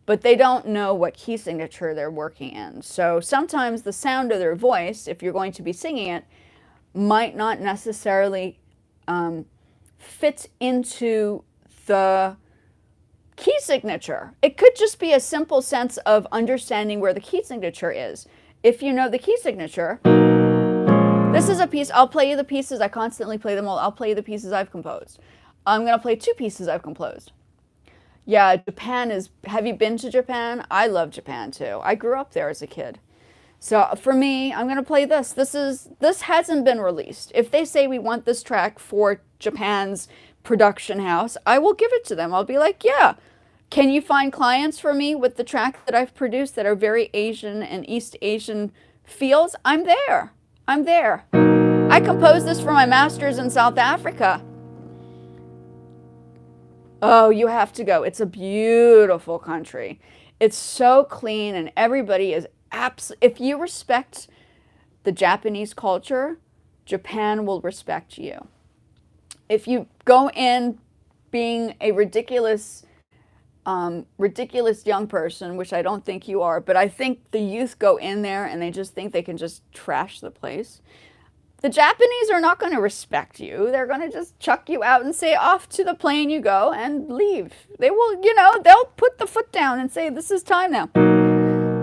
but they don't know what key signature they're working in. So sometimes the sound of their voice, if you're going to be singing it, might not necessarily fit into the key signature. It could just be a simple sense of understanding where the key signature is. If you know the key signature, this is a piece, I'll play you the pieces, I constantly play them all, I'll play you the pieces I've composed. I'm going to play 2 pieces I've composed. Yeah, Japan is, have you been to Japan? I love Japan too. I grew up there as a kid. So for me, I'm going to play this. This hasn't been released. If they say we want this track for Japan's production house, I will give it to them. I'll be like, yeah, can you find clients for me with the track that I've produced that are very Asian and East Asian feels? I'm there. I'm there. I composed this for my master's in South Africa. Oh, you have to go. It's a beautiful country. It's so clean and everybody is if you respect the Japanese culture, Japan will respect you. If you go in being a ridiculous young person, which I don't think you are, but I think the youth go in there and they just think they can just trash the place. The Japanese are not going to respect you. They're going to just chuck you out and say, off to the plane you go, and leave. They will, they'll put the foot down and say, this is time now.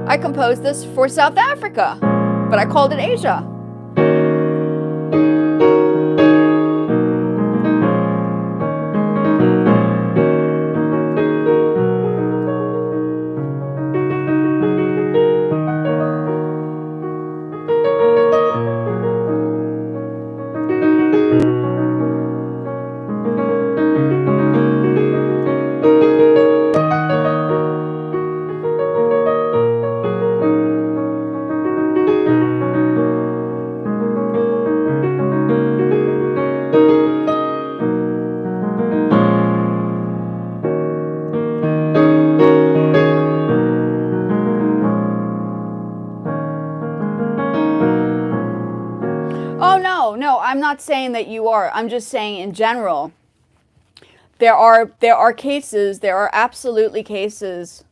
I composed this for South Africa, but I called it Asia. No, I'm not saying that you are. I'm just saying in general, there are cases, there are absolutely cases.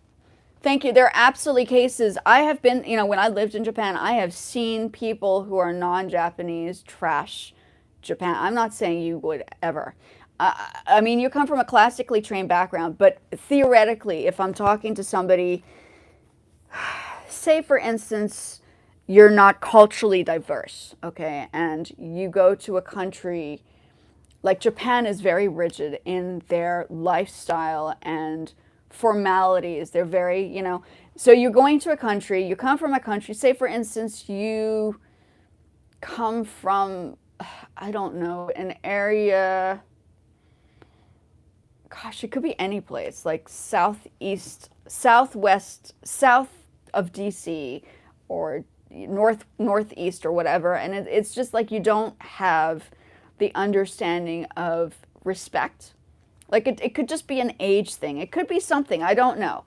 Thank you. There are absolutely cases. I have been, when I lived in Japan, I have seen people who are non-Japanese trash Japan. I'm not saying you would ever. I mean, you come from a classically trained background, but theoretically, if I'm talking to somebody, say for instance, you're not culturally diverse, okay, and you go to a country, like Japan is very rigid in their lifestyle and formalities. They're very, so you're going to a country, you come from a country, say for instance, you come from, I don't know, an area, gosh, it could be any place, like southeast, southwest, south of DC, or northeast or whatever, and it's just like you don't have the understanding of respect. Like it could just be an age thing. It could be something, I don't know.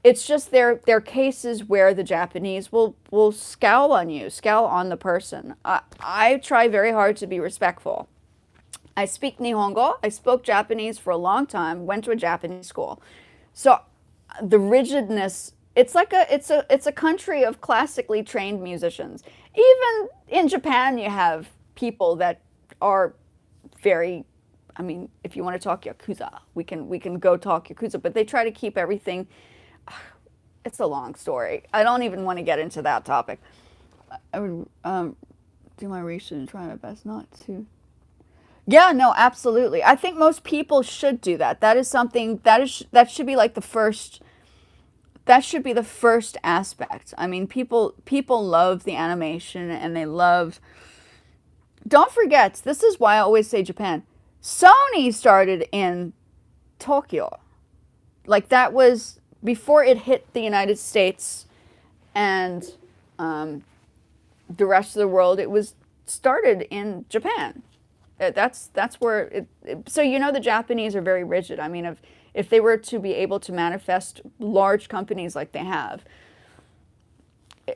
It's just there are cases where the Japanese will scowl on you, scowl on the person. I try very hard to be respectful. I speak Nihongo. I spoke Japanese for a long time, went to a Japanese school. So the rigidness, it's a country of classically trained musicians. Even in Japan, you have people that are very, I mean, if you want to talk Yakuza, we can go talk Yakuza, but they try to keep everything, it's a long story. I don't even want to get into that topic. I would do my research and try my best not to. Yeah, no, absolutely. I think most people should do that. That is something, that should be like the first, that should be the first aspect. I mean, people love the animation and they love, don't forget, this is why I always say Japan. Sony started in Tokyo. Like that was before it hit the United States and the rest of the world. It was started in Japan. That's where so the Japanese are very rigid. I mean, if they were to be able to manifest large companies like they have,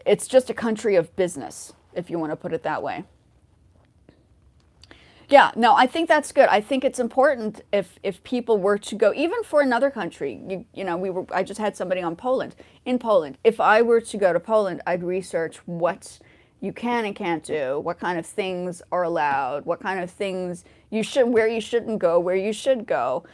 it's just a country of business, if you want to put it that way. Yeah, no, I think that's good. I think it's important if people were to go, even for another country. I just had somebody on Poland. In Poland, if I were to go to Poland, I'd research what you can and can't do, what kind of things are allowed, what kind of things you should, where you shouldn't go, where you should go.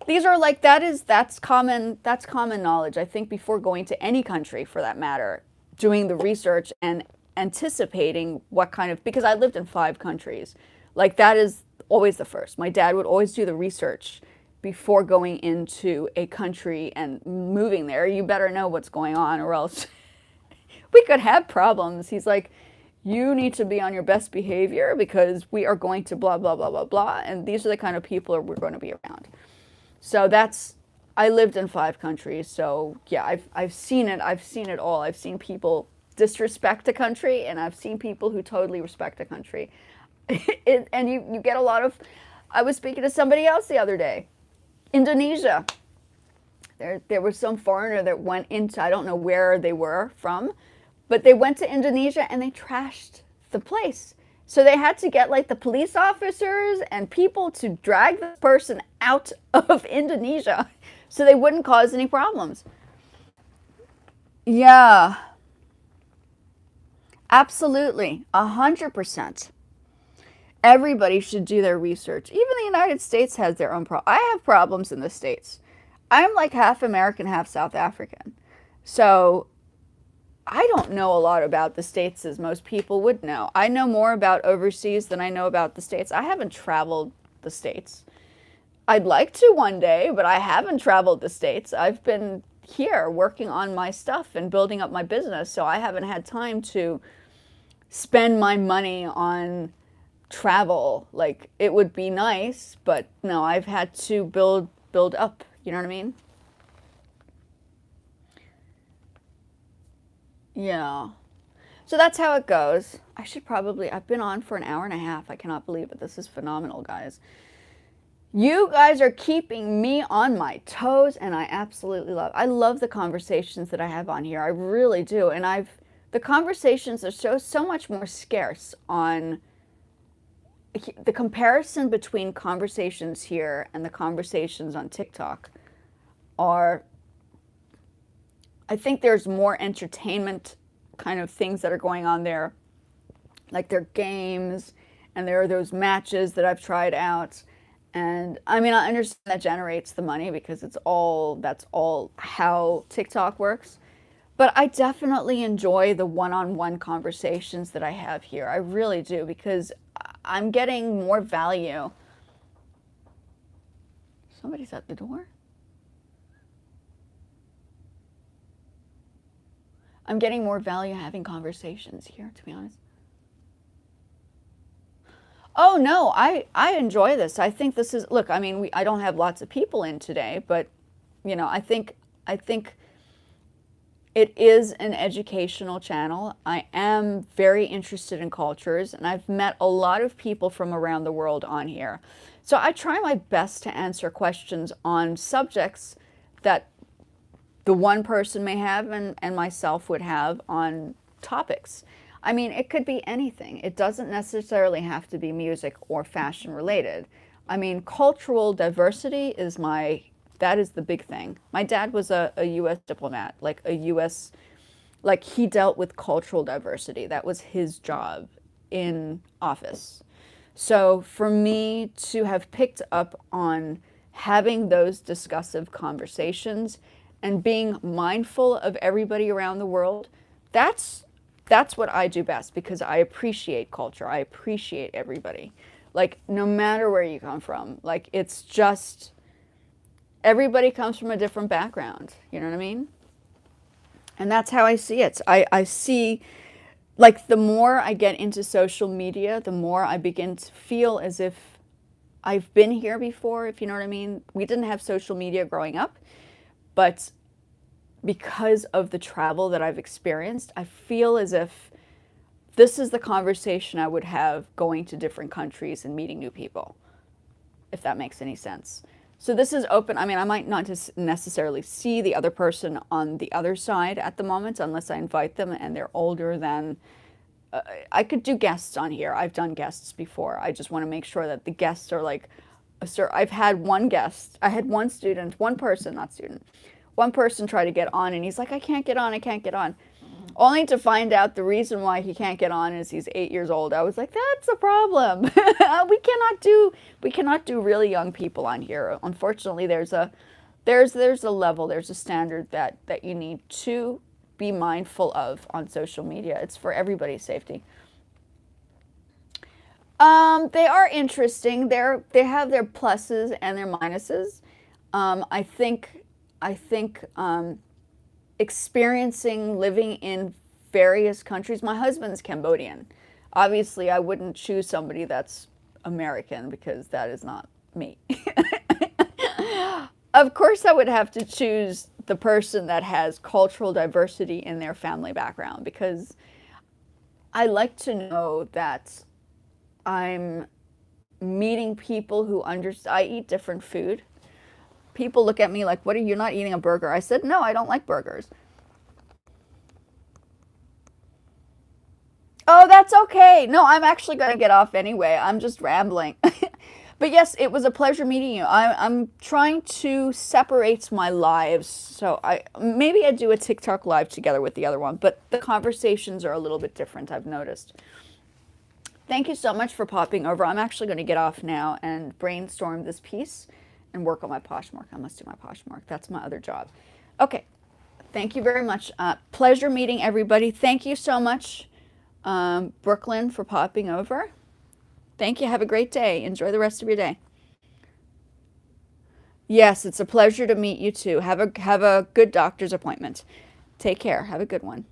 These are like that's common knowledge. I think before going to any country for that matter, doing the research and anticipating what kind of, because I lived in 5 countries, like that is always the first. My dad would always do the research before going into a country and moving there. You better know what's going on or else we could have problems. He's like, you need to be on your best behavior because we are going to blah, blah, blah, blah, blah. And these are the kind of people we're going to be around. So I lived in 5 countries. So yeah, I've seen it. I've seen it all. I've seen people disrespect a country and I've seen people who totally respect a country. And you get a lot of, I was speaking to somebody else the other day, Indonesia. There was some foreigner that went into, I don't know where they were from, but they went to Indonesia and they trashed the place. So they had to get like the police officers and people to drag the person out of Indonesia so they wouldn't cause any problems. Yeah, absolutely. 100%. Everybody should do their research. Even the United States has their own problems. I have problems in the States. I'm like half American, half South African. So I don't know a lot about the States as most people would know. I know more about overseas than I know about the States. I haven't traveled the States. I'd like to one day, but I haven't traveled the States. I've been here working on my stuff and building up my business, so I haven't had time to spend my money on travel. Like it would be nice, but no, I've had to build up, you know what I mean? Yeah. So that's how it goes. I've been on for an hour and a half. I cannot believe it. This is phenomenal, guys. You guys are keeping me on my toes and I absolutely I love the conversations that I have on here. I really do. And the conversations are so much more scarce on the comparison between conversations here and the conversations on TikTok are, I think there's more entertainment kind of things that are going on there. Like there are games and there are those matches that I've tried out. And I mean, I understand that generates the money because that's all how TikTok works. But I definitely enjoy the one-on-one conversations that I have here. I really do because I'm getting more value. Somebody's at the door. I'm getting more value having conversations here, to be honest. Oh no, I enjoy this. I think this is, look, I mean, I don't have lots of people in today, but I think it is an educational channel. I am very interested in cultures, and I've met a lot of people from around the world on here. So I try my best to answer questions on subjects that the one person may have and myself would have on topics. I mean, it could be anything. It doesn't necessarily have to be music or fashion related. I mean, cultural diversity that is the big thing. My dad was a US diplomat, like he dealt with cultural diversity. That was his job in office. So for me to have picked up on having those discussive conversations and being mindful of everybody around the world, that's what I do best because I appreciate culture. I appreciate everybody. Like no matter where you come from, like it's just everybody comes from a different background. You know what I mean? And that's how I see it. I see, like, the more I get into social media, the more I begin to feel as if I've been here before, if you know what I mean. We didn't have social media growing up, but because of the travel that I've experienced, I feel as if this is the conversation I would have going to different countries and meeting new people, if that makes any sense. So this is open. I mean, I might not just necessarily see the other person on the other side at the moment unless I invite them and they're older than I could do guests on here. I've done guests before. I just want to make sure that the guests are like, sir, I've had one guest. I had one student, one person, not student. One person try to get on and he's like, I can't get on, I can't get on. Only to find out the reason why he can't get on is he's 8 years old. I was like, that's a problem. we cannot do really young people on here. Unfortunately, there's a level, there's a standard that you need to be mindful of on social media. It's for everybody's safety. They are interesting. They have their pluses and their minuses. I think experiencing living in various countries. My husband's Cambodian. Obviously, I wouldn't choose somebody that's American because that is not me. Of course, I would have to choose the person that has cultural diversity in their family background because I like to know that I'm meeting people who understand. I eat different food. People look at me like, what are you not eating a burger? I said, no, I don't like burgers. Oh, that's okay. No, I'm actually going to get off anyway. I'm just rambling. But yes, it was a pleasure meeting you. I'm trying to separate my lives. So maybe I do a TikTok live together with the other one, but the conversations are a little bit different, I've noticed. Thank you so much for popping over. I'm actually going to get off now and brainstorm this piece and work on my Poshmark. I must do my Poshmark. That's my other job. Okay. Thank you very much. Pleasure meeting everybody. Thank you so much, Brooklyn, for popping over. Thank you. Have a great day. Enjoy the rest of your day. Yes, it's a pleasure to meet you too. Have a good doctor's appointment. Take care. Have a good one.